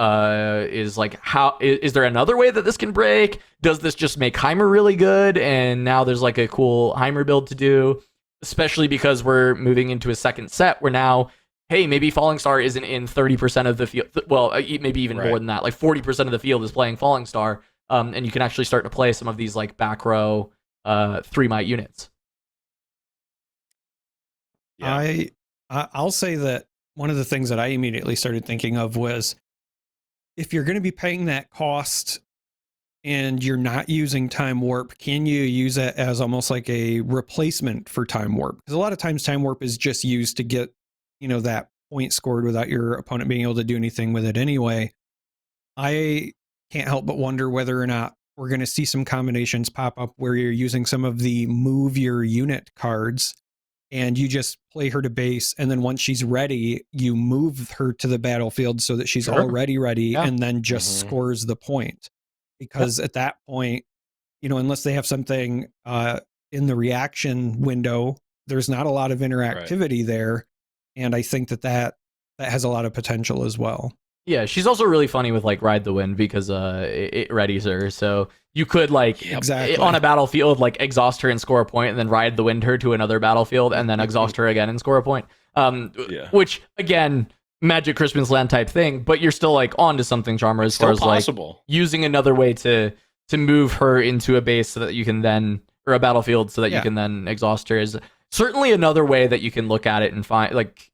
S3: Is like, how is there another way that this can break? Does this just make Heimer really good? And now there's like a cool Heimer build to do, especially because we're moving into a second set where now, hey, maybe Falling Star isn't in 30% of the field. Well, maybe even more than that. Like 40% of the field is playing Falling Star. And you can actually start to play some of these like back row 3-might units.
S1: Yeah. I'll say that one of the things that I immediately started thinking of was, if you're going to be paying that cost and you're not using Time Warp, can you use it as almost like a replacement for Time Warp? Because a lot of times Time Warp is just used to get, that point scored without your opponent being able to do anything with it anyway. I can't help but wonder whether or not we're going to see some combinations pop up where you're using some of the move your unit cards and you just play her to base, and then once she's ready, you move her to the battlefield so that she's already ready, and then just scores the point. Because at that point, unless they have something in the reaction window, there's not a lot of interactivity there. And I think that has a lot of potential as well.
S3: Yeah, she's also really funny with like Ride the Wind because it readies her. So you could like on a battlefield like exhaust her and score a point, and then Ride the Wind her to another battlefield, and then exhaust her again and score a point. Which again, Magic Christmas Land type thing, but you're still like onto something, Charmer, as far as possible. Like using another way to move her into a base so that you can then, or a battlefield so that you can then exhaust her, is certainly another way that you can look at it and find like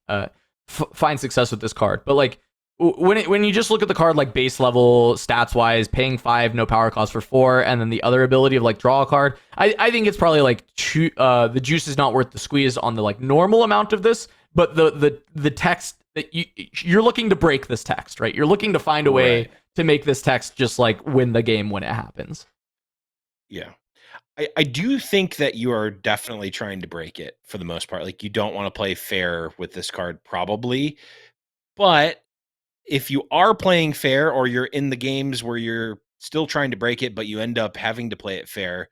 S3: find success with this card. But like, when you just look at the card like base level stats wise, paying 5, no power cost for 4, and then the other ability of like draw a card, I think it's probably like the juice is not worth the squeeze on the like normal amount of this, but the text that you're looking to break this text, right? You're looking to find a way to make this text just like win the game when it happens.
S2: Yeah. I do think that you are definitely trying to break it for the most part. Like, you don't want to play fair with this card probably, but if you are playing fair, or you're in the games where you're still trying to break it, but you end up having to play it fair,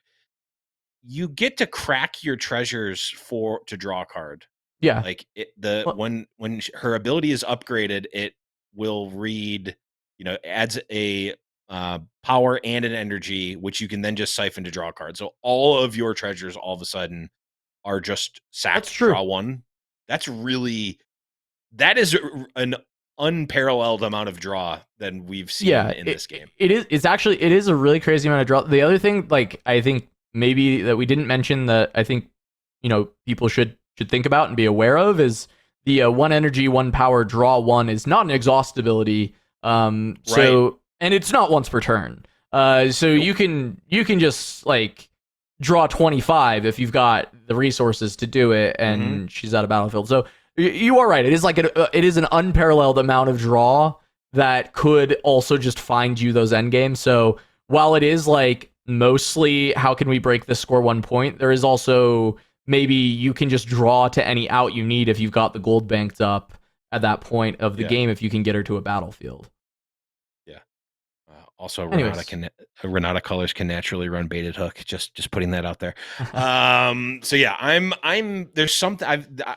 S2: you get to crack your treasures to draw a card.
S3: Yeah.
S2: Like when her ability is upgraded, it will read, adds a power and an energy, which you can then just siphon to draw a card. So all of your treasures all of a sudden are just sacked, draw one. That is an unparalleled amount of draw than we've seen in this game.
S3: It is a really crazy amount of draw. The other thing, like, I think maybe that we didn't mention that I think people should think about and be aware of is the 1 energy, 1 power, draw 1 is not an exhaust ability. So and it's not once per turn. So you can just like draw 25 if you've got the resources to do it, and she's out of battlefield. So you are right. It is like it is an unparalleled amount of draw that could also just find you those end games. So while it is like mostly how can we break this, score 1 point, there is also maybe you can just draw to any out you need if you've got the gold banked up at that point of the game, if you can get her to a battlefield.
S2: Also, Renata colors can naturally run baited hook. Just putting that out there. So yeah, I'm there's something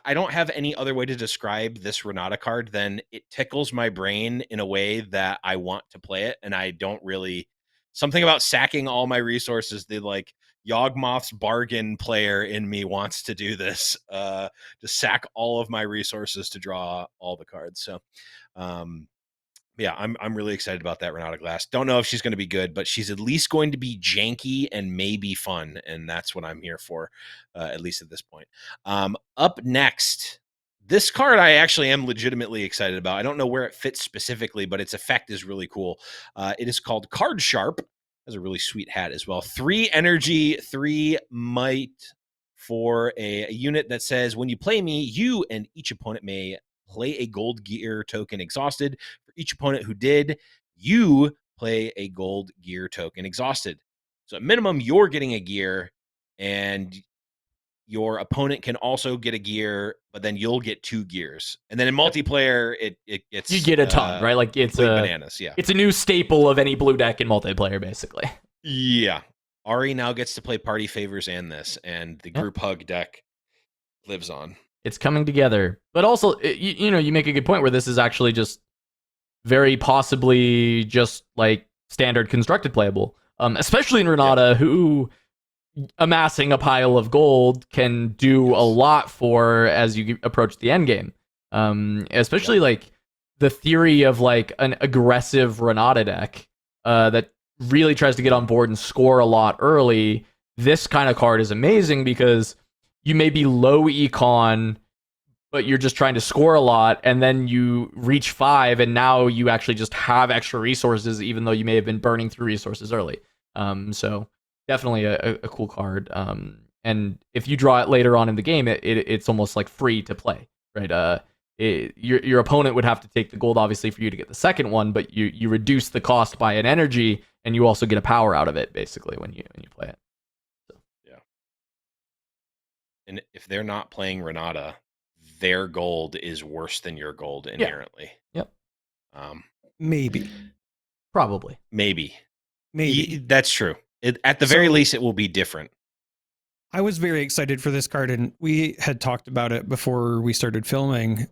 S2: I don't have any other way to describe this Renata card than it tickles my brain in a way that I want to play it, and I don't really, something about sacking all my resources. The like Yawgmoth's bargain player in me wants to do this, to sack all of my resources to draw all the cards. So yeah, I'm really excited about that Renata Glasc. Don't know if she's going to be good, but she's at least going to be janky and maybe fun, and that's what I'm here for, at least at this point. Up next, this card I actually am legitimately excited about. I don't know where it fits specifically, but its effect is really cool. It is called Card Sharp. Has a really sweet hat as well. 3 energy, 3 might for a unit that says, when you play me, you and each opponent may play a gold gear token exhausted. For each opponent who did, you play a gold gear token exhausted. So at minimum, you're getting a gear, and your opponent can also get a gear, but then you'll get 2 gears. And then in multiplayer, it gets
S3: You get a ton, right? Like it's
S2: bananas. Yeah,
S3: it's a new staple of any blue deck in multiplayer, basically.
S2: yeah. Ari now gets to play party favors and this, and the group hug deck lives on.
S3: It's coming together, but also you make a good point where this is actually just very possibly just like standard constructed playable, especially in Renata, who amassing a pile of gold can do a lot for as you approach the end game. Especially like the theory of like an aggressive Renata deck that really tries to get on board and score a lot early. This kind of card is amazing because you may be low econ, but you're just trying to score a lot, and then you reach 5, and now you actually just have extra resources, even though you may have been burning through resources early. So definitely a cool card. And if you draw it later on in the game, it's almost like free to play, right? Your opponent would have to take the gold, obviously, for you to get the second one, but you reduce the cost by an energy, and you also get a power out of it, basically, when you play it. So.
S2: Yeah. And if they're not playing Renata, their gold is worse than your gold inherently.
S3: Yep.
S1: Maybe.
S3: Probably.
S2: Maybe.
S1: Maybe.
S2: That's true. At the very least, it will be different.
S1: I was very excited for this card, and we had talked about it before we started filming.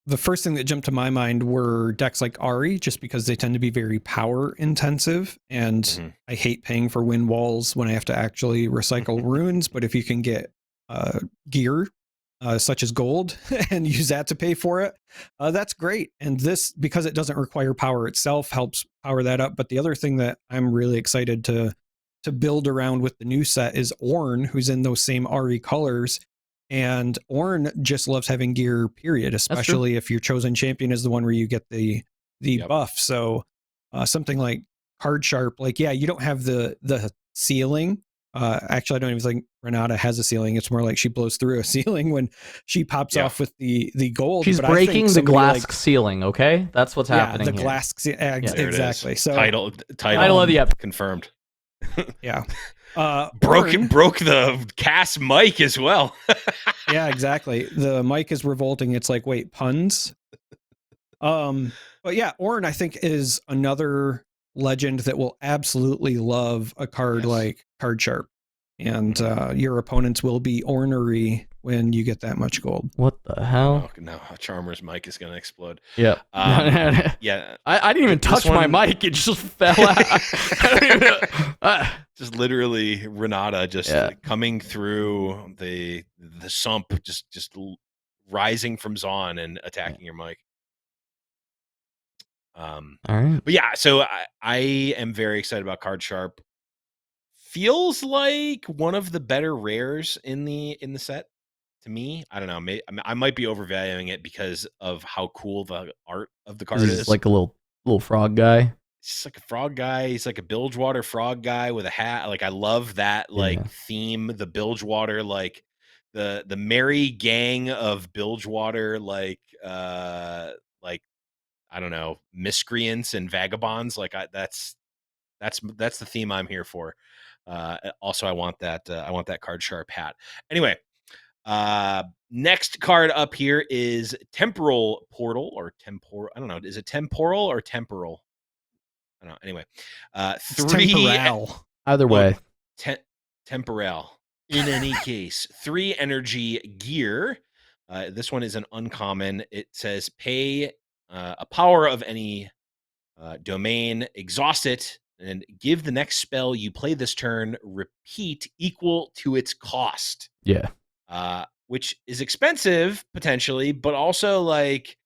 S1: The first thing that jumped to my mind were decks like Ari, just because they tend to be very power intensive, and I hate paying for win walls when I have to actually recycle runes. But if you can get gear such as gold and use that to pay for it, that's great. And this, because it doesn't require power itself, helps power that up. But the other thing that I'm really excited to build around with the new set is Ornn, who's in those same Ari colors. And Ornn just loves having gear, period, especially if your chosen champion is the one where you get the buff. So something like Card Sharp, like, yeah, you don't have the ceiling. Actually, I don't even think Renata has a ceiling. It's more like she blows through a ceiling when she pops off with the gold.
S3: She's breaking the Glasc ceiling, okay? That's what's happening
S1: the
S3: here.
S1: Glasc, exactly. So
S2: title
S3: of the episode.
S2: Confirmed.
S1: Yeah.
S2: Broke the cast mic as well.
S1: Yeah, exactly. The mic is revolting. It's like, wait, puns? But yeah, Ornn, I think, is another legend that will absolutely love a card like Card Sharp. And your opponents will be ornery when you get that much gold.
S3: What the hell?
S2: Oh, no, Charmer's mic is going to explode.
S3: Yeah.
S2: Yeah.
S3: I didn't even touch my mic. It just fell out.
S2: Just literally Renata just coming through the sump, just rising from Zon and attacking your mic.
S3: All right.
S2: But yeah, so I am very excited about Card Sharp. Feels like one of the better rares in the set to me. I don't know. I might be overvaluing it because of how cool the art of the card is.
S3: Like a little frog guy.
S2: It's just like a frog guy. He's like a Bilgewater frog guy with a hat. Like, I love that theme. The Bilgewater, like the merry gang of Bilgewater, like I don't know, miscreants and vagabonds. Like, that's the theme I'm here for. Also, I want that Card Sharp hat. Anyway, next card up here is Temporal Portal or Temporal. I don't know. Is it Temporal or Temporal? I don't know. Anyway, 3
S1: Temporal.
S3: Either way.
S2: Temporal. In any case, 3 energy gear. This one is an uncommon. It says pay a power of any domain, exhaust it, and give the next spell you play this turn repeat equal to its cost.
S3: Yeah.
S2: Which is expensive potentially, but also like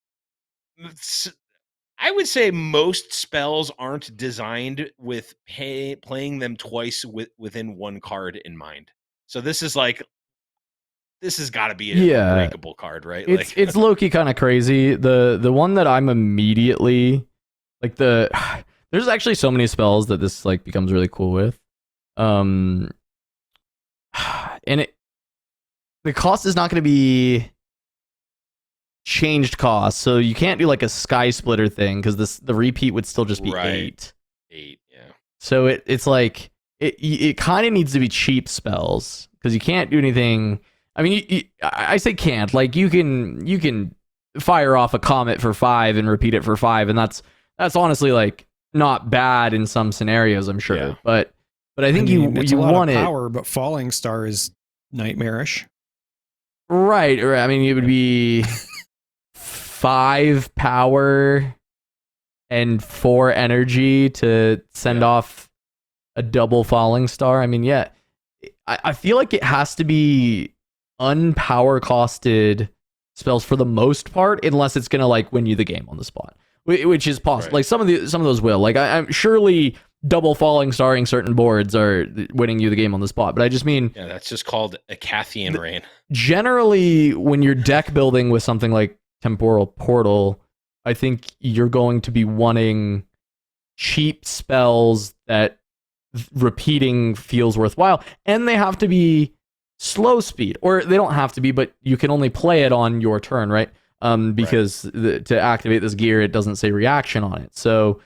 S2: I would say most spells aren't designed with playing them twice within one card in mind. So this has got to be a breakable card, right?
S3: It's low-key kind of crazy. The one that I'm immediately like there's actually so many spells that this like becomes really cool with. And the cost is not going to be changed costs, so you can't do like a sky splitter thing because the repeat would still just be
S2: Right.
S3: 8.
S2: 8, yeah.
S3: So it's like it kind of needs to be cheap spells because you can't do anything. I mean, I say can't. Like you can fire off a comet for 5 and repeat it for 5, and that's honestly like not bad in some scenarios, I'm sure.
S2: Yeah.
S3: But I think
S1: it's
S3: you
S1: a lot
S3: want
S1: of
S3: it
S1: power, but Falling Star is nightmarish.
S3: right. I mean, it would be 5 power and 4 energy to send off a double Falling Star. I mean, yeah, I feel like it has to be unpower costed spells for the most part, unless it's gonna like win you the game on the spot, which is possible.
S2: Right.
S3: Like some of those will. Like I'm surely double Falling Starring certain boards are winning you the game on the spot. But I just mean,
S2: Yeah, that's just called a Cathian Rain.
S3: generally when you're deck building with something like Temporal Portal, I think you're going to be wanting cheap spells that repeating feels worthwhile, and they have to be slow speed, or they don't have to be, but you can only play it on your turn, right? Because to activate this gear, it doesn't say reaction on it. So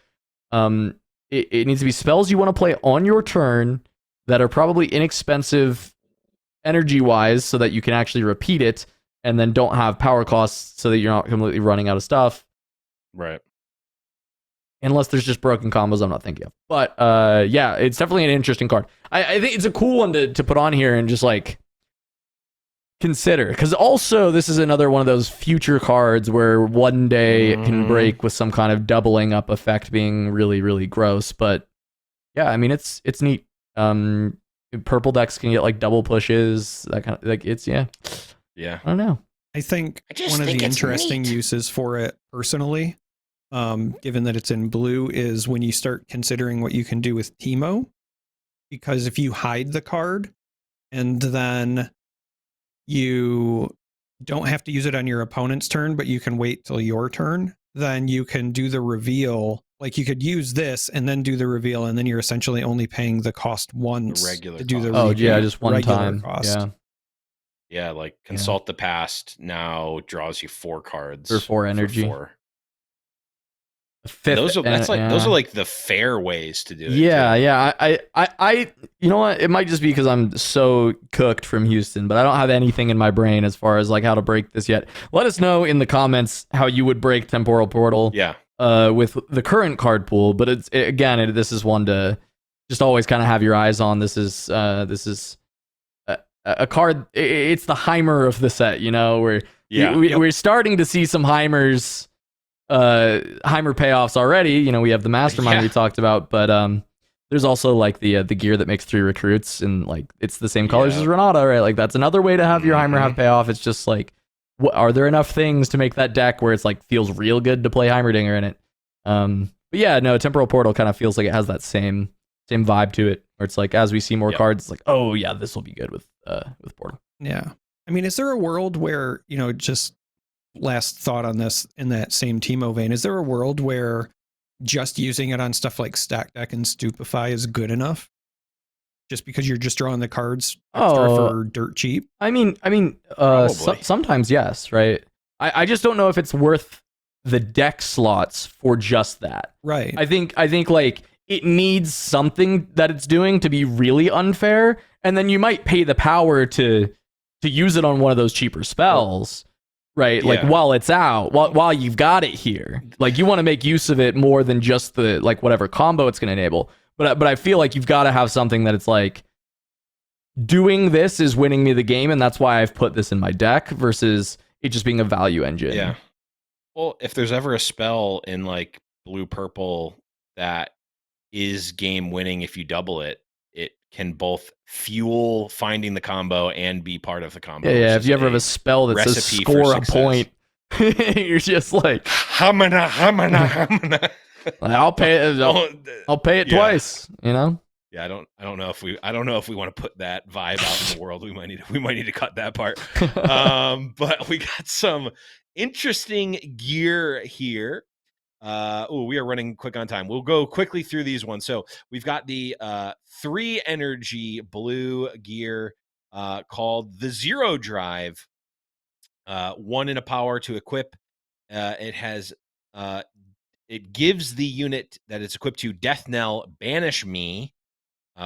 S3: it needs to be spells you want to play on your turn that are probably inexpensive energy wise, so that you can actually repeat it, and then don't have power costs so that you're not completely running out of stuff.
S2: Right.
S3: Unless there's just broken combos I'm not thinking of. But yeah, it's definitely an interesting card. I think it's a cool one to put on here and just like consider. Because also this is another one of those future cards where one day it can break with some kind of doubling up effect being really, really gross. But yeah, I mean it's neat. Purple decks can get like double pushes, that kind of like
S2: Yeah.
S3: I don't know.
S1: I think
S2: just
S1: one of
S2: think
S1: the
S2: it's
S1: interesting
S2: neat.
S1: uses for it personally, given that it's in blue, is when you start considering what you can do with Teemo. Because if you hide the card and then you don't have to use it on your opponent's turn, but you can wait till your turn, then you can do the reveal. Like you could use this and then do the reveal, and then you're essentially only paying the cost once
S2: regular
S1: to do the
S2: cost.
S3: Oh
S1: reveal.
S3: yeah, just one
S1: regular
S3: time.
S1: cost.
S3: Yeah.
S2: Yeah, like Consult the Past now draws you 4 cards
S3: For 4 energy.
S2: 4.
S3: Fifth,
S2: Those are
S3: those
S2: are like the fair ways to do it.
S3: Yeah,
S2: too.
S3: yeah. I you know what? It might just be because I'm so cooked from Houston, but I don't have anything in my brain as far as like how to break this yet. Let us know in the comments how you would break Temporal Portal.
S2: Yeah.
S3: With the current card pool, but this is one to just always kind of have your eyes on. This is a card. It's the Heimer of the set, you know. We're starting to see some Heimer payoffs already. You know, we have the Mastermind we talked about, but there's also like the gear that makes 3 recruits, and like it's the same colors as Renata, right? Like that's another way to have your Heimer have payoff. It's just like, are there enough things to make that deck where it's like feels real good to play Heimerdinger in it? But yeah, no, Temporal Portal kind of feels like it has that same vibe to it, where it's like as we see more cards, it's like, oh yeah, this will be good with Portal.
S1: Yeah. I mean, is there a world where, you know, just last thought on this in that same Teemo vein, is there a world where just using it on stuff like Stack Deck and Stupefy is good enough? Just because you're just drawing the cards extra for dirt cheap?
S3: I mean, sometimes yes, right? I just don't know if it's worth the deck slots for just that.
S1: Right.
S3: I think like it needs something that it's doing to be really unfair, and then you might pay the power to use it on one of those cheaper spells, right? Like while it's out, while you've got it here, like you want to make use of it more than just the like whatever combo it's going to enable. But I feel like you've got to have something that it's like, doing this is winning me the game, and that's why I've put this in my deck versus it just being a value engine.
S2: Yeah. Well, if there's ever a spell in like blue purple that is game winning if you double it, it can both fuel finding the combo and be part of the combo.
S3: Yeah. If you ever have a spell that says score a point, you're just like
S2: hamana.
S3: I'll pay it twice, you know?
S2: Yeah, I don't know if we want to put that vibe out in the world. We might need to cut that part. But we got some interesting gear here. We are running quick on time. We'll go quickly through these ones. So we've got the 3 energy blue gear called the Zero Drive. 1 in a power to equip. It has it gives the unit that it's equipped to Death Knell, Banish Me,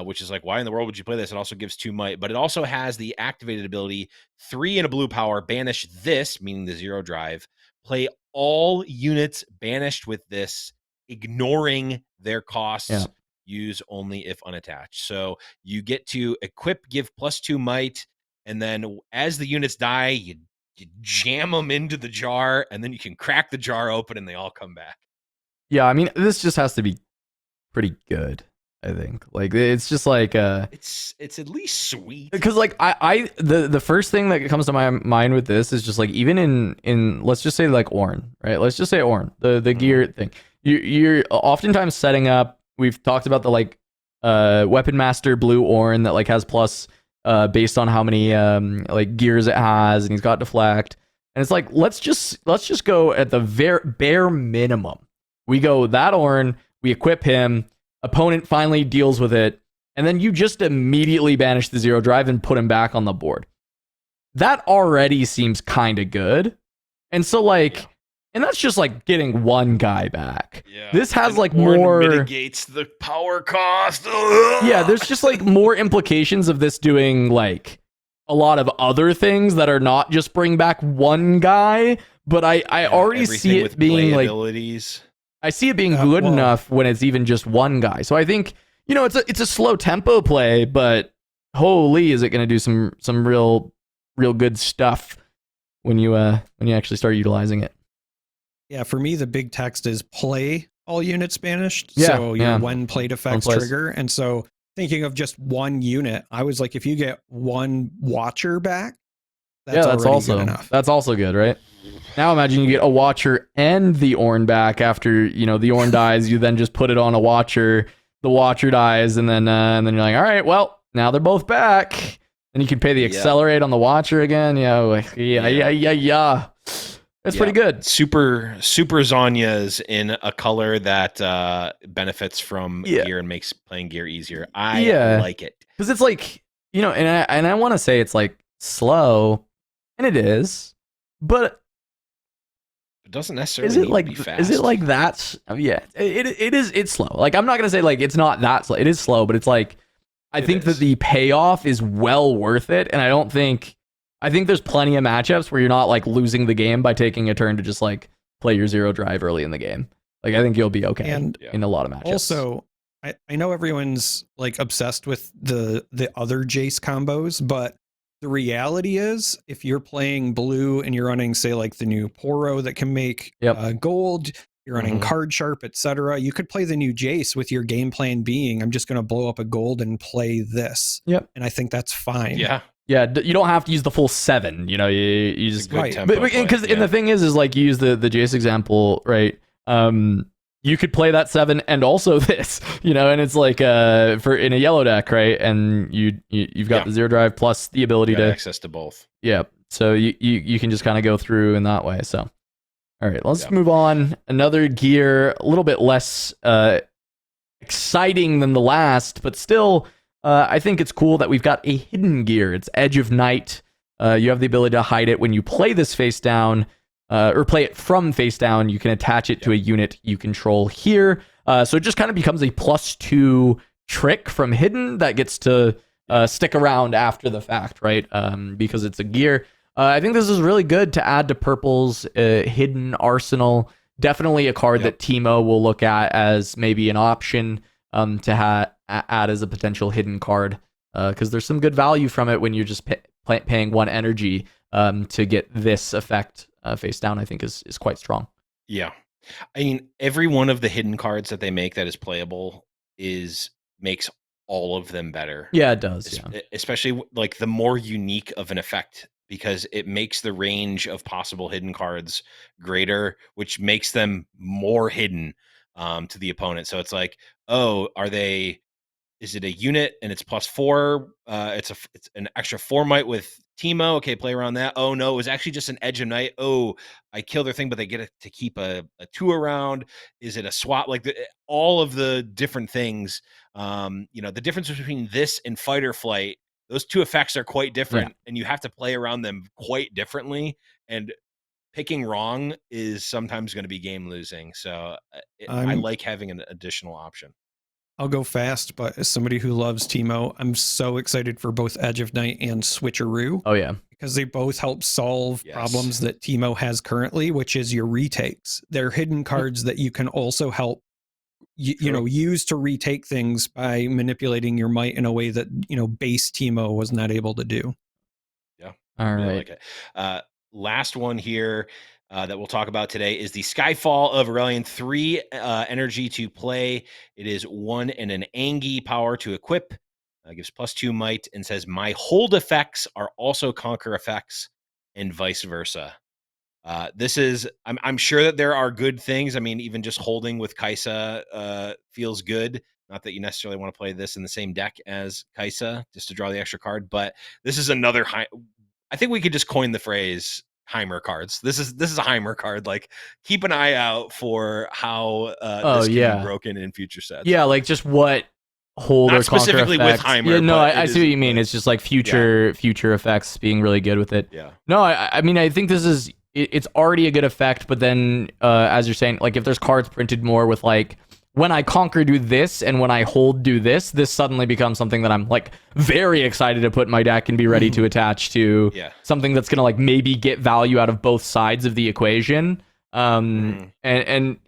S2: which is like, why in the world would you play this? It also gives 2 might, but it also has the activated ability 3 in a blue power, banish this, meaning the 0 drive. Play all units banished with this, ignoring their costs.
S3: Yeah.
S2: Use only if unattached. So you get to equip, give +2 might, and then as the units die, you jam them into the jar, and then you can crack the jar open, and they all come back.
S3: Yeah, I mean, this just has to be pretty good, I think. Like, it's just like
S2: it's at least sweet.
S3: Because like the first thing that comes to my mind with this is just like, even in let's just say like Ornn, right? Let's just say Ornn, the gear thing. You're oftentimes setting up. We've talked about the like Weapon Master Blue Ornn that like has plus based on how many like gears it has, and he's got deflect. And it's like, let's just go at the bare minimum. We go that Ornn, we equip him, opponent finally deals with it, and then you just immediately banish the 0 drive and put him back on the board. That already seems kind of good. And so like, and that's just like getting one guy back.
S2: Yeah.
S3: This has
S2: and
S3: like
S2: Ornn
S3: more
S2: mitigates the power cost.
S3: Yeah, there's just like more implications of this doing like a lot of other things that are not just bring back one guy, but I already see it being like
S2: abilities.
S3: I see it being good enough when it's even just one guy. So I think, you know, it's a slow tempo play, but holy, is it going to do some real good stuff when you actually start utilizing it.
S1: Yeah, for me the big text is play all units banished.
S3: Yeah,
S1: So your one played effects trigger. And so thinking of just one unit, I was like, if you get one watcher back, that's also good enough.
S3: That's also good, right? Now imagine you get a watcher and the Ornn back after, you know, the Ornn dies, you then just put it on a watcher, the watcher dies, and then you're like, all right, well, now they're both back. Then you can pay the accelerate on the watcher again. Yeah. That's pretty good.
S2: Super Zonya's in a color that benefits from gear and makes playing gear easier. I like it.
S3: Because it's like, you know, and I want to say it's like slow, and it is, but
S2: it doesn't necessarily need to be fast.
S3: Is it like that? Yeah, it is. It's slow. Like, I'm not gonna say like it's not that slow. It is slow, but it's like, I think that the payoff is well worth it, and I think there's plenty of matchups where you're not like losing the game by taking a turn to just like play your 0 drive early in the game. Like, I think you'll be okay in a lot of matchups.
S1: Also, I know everyone's like obsessed with the other Jace combos, but the reality is, if you're playing blue and you're running, say, like the new Poro that can make gold, you're running Card Sharp, etc., you could play the new Jace with your game plan being, I'm just going to blow up a gold and play this.
S3: Yep.
S1: And I think that's fine.
S2: Yeah.
S3: Yeah, you don't have to use the full 7. You know, you just
S1: right.
S3: Because and the thing is like, you use the Jace example, right? You could play that 7 and also this, you know, and it's like for in a yellow deck, right? And you've got the 0 drive plus the ability to
S2: access to both.
S3: Yeah, so you can just kind of go through in that way. So, all right, let's move on. Another gear, a little bit less exciting than the last, but still, I think it's cool that we've got a hidden gear. It's Edge of Night. You have the ability to hide it when you play this face down. Or play it from face down. You can attach it to a unit you control here. So it just kind of becomes a +2 trick from hidden that gets to stick around after the fact, right? Because it's a gear. I think this is really good to add to Purple's hidden arsenal. Definitely a card that Teemo will look at as maybe an option to add as a potential hidden card. Because there's some good value from it when you're just paying 1 energy to get this effect face down. I think is quite strong.
S2: Yeah, I mean, every one of the hidden cards that they make that is playable makes all of them better.
S3: Yeah, it does.
S2: Especially like the more unique of an effect, because it makes the range of possible hidden cards greater, which makes them more hidden to the opponent. So it's like, oh, is it a unit and it's +4? It's an extra 4 might with Teemo. Okay, play around that. Oh no, it was actually just an Edge of Night. Oh, I kill their thing, but they get to keep a 2 around. Is it a swap? Like all of the different things. You know, the difference between this and Fight or Flight, those 2 effects are quite different, and you have to play around them quite differently. and picking wrong is sometimes going to be game losing. So I like having an additional option.
S1: I'll go fast, but as somebody who loves Teemo, I'm so excited for both Edge of Night and Switcheroo.
S3: Oh yeah,
S1: because they both help solve problems that Teemo has currently, which is your retakes. They're hidden cards that you can also help you know, use to retake things by manipulating your might in a way that, you know, base Teemo was not able to do.
S2: Yeah.
S3: All
S2: really
S3: right.
S2: like it. Last one here that we'll talk about today is the Skyfall of Areion. 3 energy to play. It is 1 and an Angie power to equip. Gives +2 might and says my hold effects are also conquer effects and vice versa. This is I'm sure that there are good things. I mean, even just holding with Kaisa feels good. Not that you necessarily want to play this in the same deck as Kaisa just to draw the extra card, but this is another I think we could just coin the phrase Heimer cards. This is a Heimer card. Like, keep an eye out for how this can be broken in future sets.
S3: Yeah, like just what hold
S2: not
S3: or
S2: specifically
S3: conquer
S2: with
S3: effects.
S2: Heimer.
S3: Yeah, no, I see what you mean. It's just like future effects being really good with it.
S2: Yeah.
S3: No, I mean I think this is it's already a good effect, but then as you're saying, like if there's cards printed more with like when I conquer do this and when I hold do this suddenly becomes something that I'm like very excited to put in my deck and be ready to attach to something that's gonna like maybe get value out of both sides of the equation. And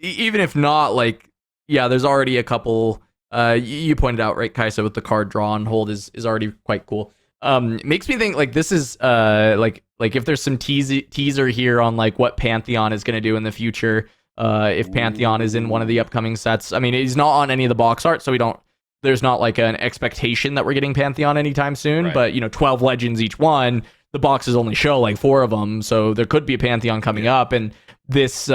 S3: even if not, like there's already a couple. You pointed out, right, Kaisa, with the card draw and hold is already quite cool. Makes me think like this is like if there's some teaser here on like what Pantheon is gonna do in the future. If Pantheon is in one of the upcoming sets. I mean, he's not on any of the box art, so there's not like an expectation that we're getting Pantheon anytime soon, but 12 legends each one, the boxes only show like 4 of them, so there could be a Pantheon coming up, and this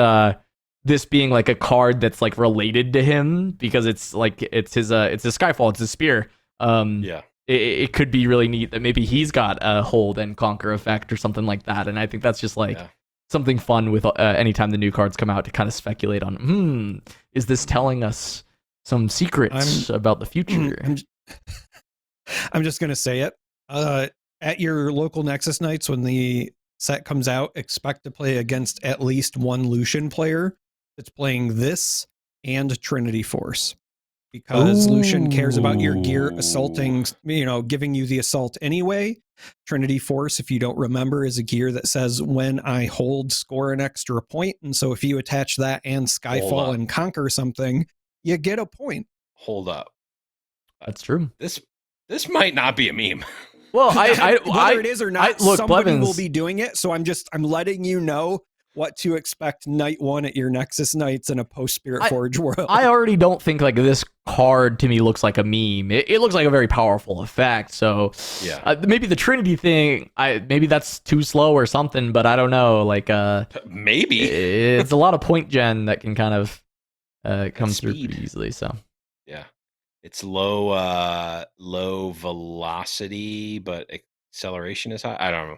S3: being like a card that's like related to him because it's like it's a Skyfall, it's a spear. It could be really neat that maybe he's got a hold and conquer effect or something like that, and I think that's just like something fun with anytime the new cards come out to kind of speculate on, is this telling us some secrets about the future?
S1: I'm just going to say it. At your local Nexus nights, when the set comes out, expect to play against at least one Lucian player that's playing this and Trinity Force. Because Lucian cares about your gear assaulting, giving you the assault anyway. Trinity Force, if you don't remember, is a gear that says when I hold, score an extra point. And so if you attach that and Skyfall and conquer something, you get a point.
S2: Hold up.
S3: That's true.
S2: This might not be a meme.
S1: Well, whether it is or not,
S3: look,
S1: somebody
S3: Blevins
S1: will be doing it. So I'm letting you know what to expect night 1 at your Nexus nights in a post Spiritforged world.
S3: I already don't think like this card to me looks like a meme. It looks like a very powerful effect. So maybe the Trinity thing, maybe that's too slow or something, but I don't know. Like
S2: maybe
S3: it's a lot of point gen that can kind of come through pretty easily. So
S2: it's low velocity, but acceleration is high. I don't know.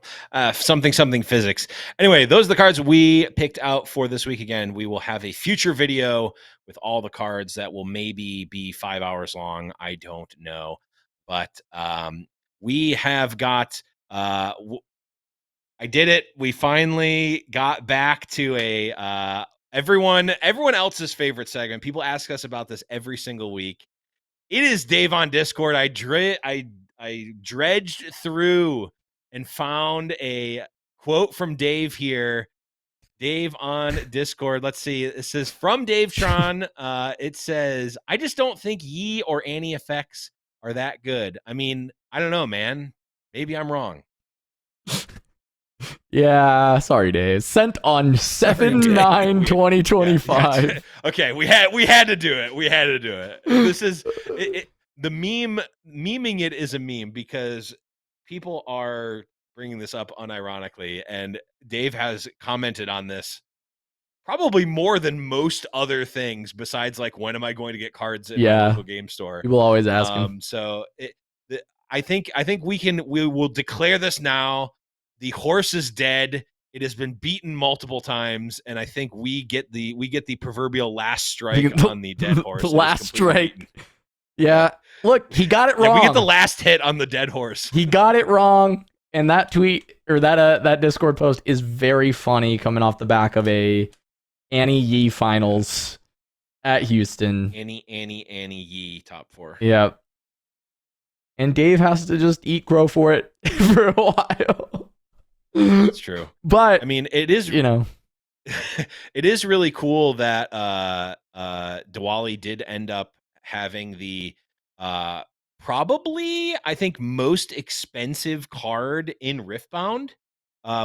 S2: Something physics. Anyway, those are the cards we picked out for this week. Again, we will have a future video with all the cards that will maybe be 5 hours long. I don't know. But we have got I did it. We finally got back to a everyone else's favorite segment. People ask us about this every single week. It is Dave on Discord. I dredged through and found a quote from Dave here. Dave on Discord. Let's see. It says from Dave Tron. It says, I just don't think Yi or Annie effects are that good. I mean, I don't know, man. Maybe I'm wrong.
S3: Yeah, sorry, Dave. Sent on 7/9/2025.
S2: Okay, we had to do it. This is the memeing it is a meme because people are bringing this up unironically, and Dave has commented on this probably more than most other things besides like when am I going to get cards in my local game store.
S3: People always ask him.
S2: So I think we will declare this now. The horse is dead. It has been beaten multiple times, and I think we get the proverbial last strike on the dead horse.
S3: The last strike. Yeah. Look, he got it wrong.
S2: We get the last hit on the dead horse.
S3: He got it wrong. And that tweet or that Discord post is very funny, coming off the back of a Annie Yee finals at Houston.
S2: Annie Yee top 4.
S3: Yeah. And Dave has to just eat crow for it for a while.
S2: That's true.
S3: But
S2: I mean, it is, it is really cool that Diwali did end up having the probably, I think, most expensive card in Riftbound,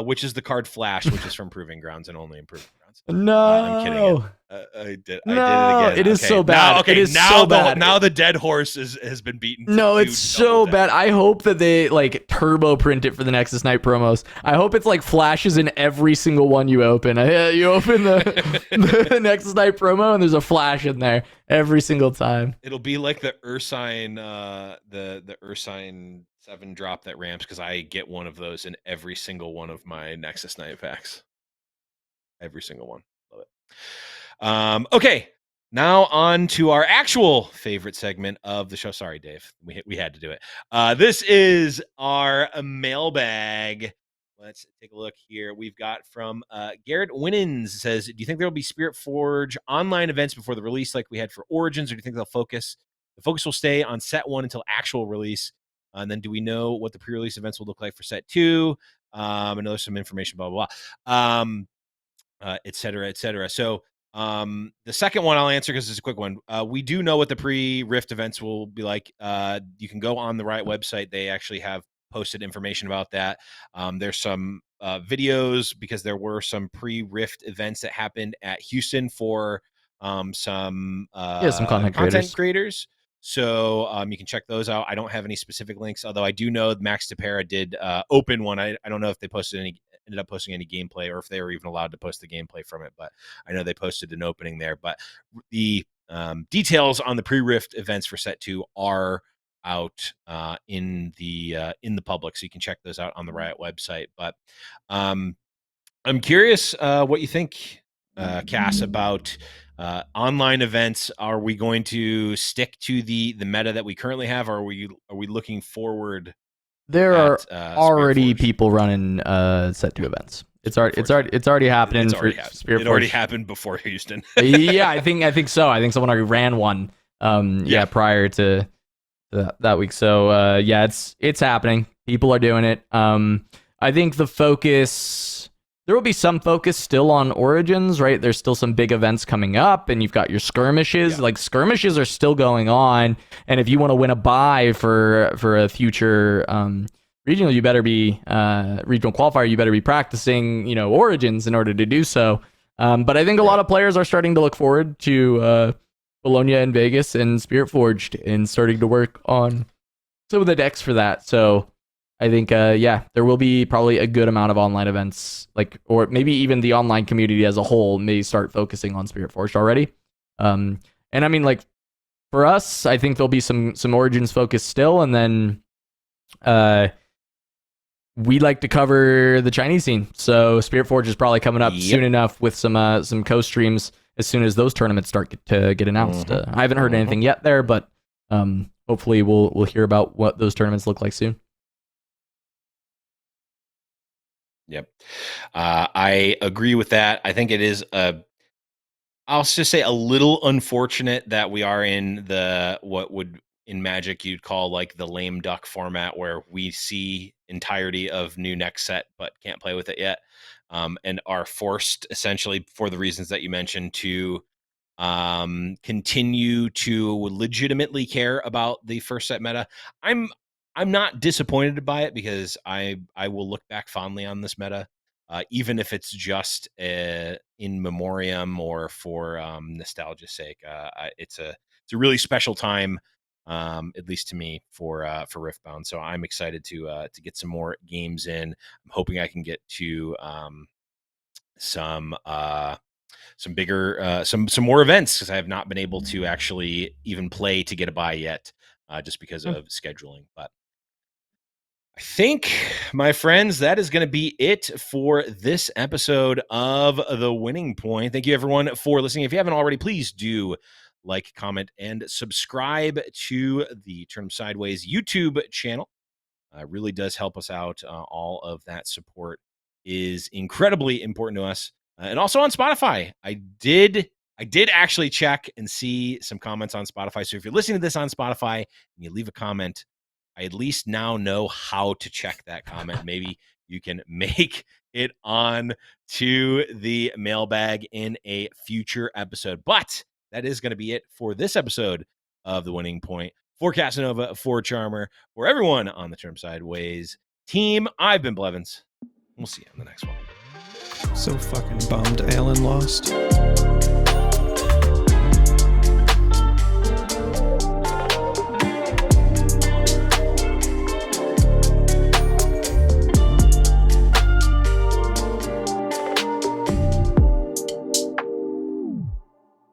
S2: which is the card Flash, which is from Proving Grounds and only in Proving Grounds.
S3: No,
S2: I'm kidding. I did it again.
S3: It is so bad. It is
S2: now
S3: so bad.
S2: Now the dead horse has been beaten.
S3: No, it's so bad. I hope that they like turbo print it for the Nexus Night promos. I hope it's like flashes in every single one you open. You open the Nexus Night promo and there's a flash in there every single time.
S2: It'll be like the Ursine, the Ursine 7 drop that ramps, because I get one of those in every single one of my Nexus Night packs. Every single one. Love it. Okay, now on to our actual favorite segment of the show. Sorry, Dave, we had to do it. This is our mailbag. Let's take a look here. We've got from Garrett Winans says, do you think there will be Spiritforged online events before the release like we had for Origins, or do you think the focus will stay on set 1 until actual release? And then do we know what the pre-release events will look like for set 2? I know there's some information, blah, blah, blah. Et cetera, et cetera. So the second one I'll answer because it's a quick one. We do know what the pre-Rift events will be like. You can go on the Riot website. They actually have posted information about that. There's some videos because there were some pre-Rift events that happened at Houston for some content creators. So you can check those out. I don't have any specific links, although I do know Max Tapera did open one. I don't know if they ended up posting any gameplay or if they were even allowed to post the gameplay from it, but I know they posted an opening there. But the details on the pre-Rift events for set 2 are out in the public, so you can check those out on the Riot website. But I'm curious what you think, Cass, about online events. Are we going to stick to the meta that we currently have, or are we looking forward?
S3: There are already people running set 2 events. It's already happening. Spiritforged.
S2: It already happened before Houston.
S3: Yeah, I think so. I think someone already ran one. Prior to that week. So yeah, it's happening. People are doing it. I think there will be some focus still on Origins, right? There's still some big events coming up, and you've got your skirmishes. Yeah. Like, skirmishes are still going on, and if you want to win a buy for a future regional, you better be regional qualifier. You better be practicing, Origins in order to do so. But I think a lot of players are starting to look forward to Bologna and Vegas and Spiritforged and starting to work on some of the decks for that. So I think, there will be probably a good amount of online events, or maybe even the online community as a whole may start focusing on Spiritforged already. And I mean, for us, I think there'll be some Origins focus still, and then we like to cover the Chinese scene, so Spiritforged is probably coming up soon enough with some co-streams as soon as those tournaments start to get announced. I haven't heard anything yet there, but hopefully we'll hear about what those tournaments look like soon.
S2: Yep. I agree with that. I think it is I'll just say a little unfortunate that we are in what would in Magic you'd call the lame duck format, where we see entirety of new next set but can't play with it yet, and are forced, essentially for the reasons that you mentioned, to continue to legitimately care about the first set meta. I'm not disappointed by it, because I will look back fondly on this meta, even if it's just in memoriam or for nostalgia's sake. It's a really special time, at least to me, for Riftbound. So I'm excited to get some more games in. I'm hoping I can get to some bigger some more events, because I have not been able to actually even play to get a buy yet, just because of scheduling. But I think, my friends, that is going to be it for this episode of The Winning Point. Thank you, everyone, for listening. If you haven't already, please do like, comment, and subscribe to the Turn 'em Sideways YouTube channel. Really does help us out. All of that support is incredibly important to us. And also on Spotify, I did actually check and see some comments on Spotify. So if you're listening to this on Spotify and you leave a comment, I at least now know how to check that comment. Maybe you can make it on to the mailbag in a future episode. But that is going to be it for this episode of The Winning Point. For Casanova, for Charmer, for everyone on the Term Sideways team, I've been Blevins. We'll see you on the next one.
S1: So fucking bummed Alan lost.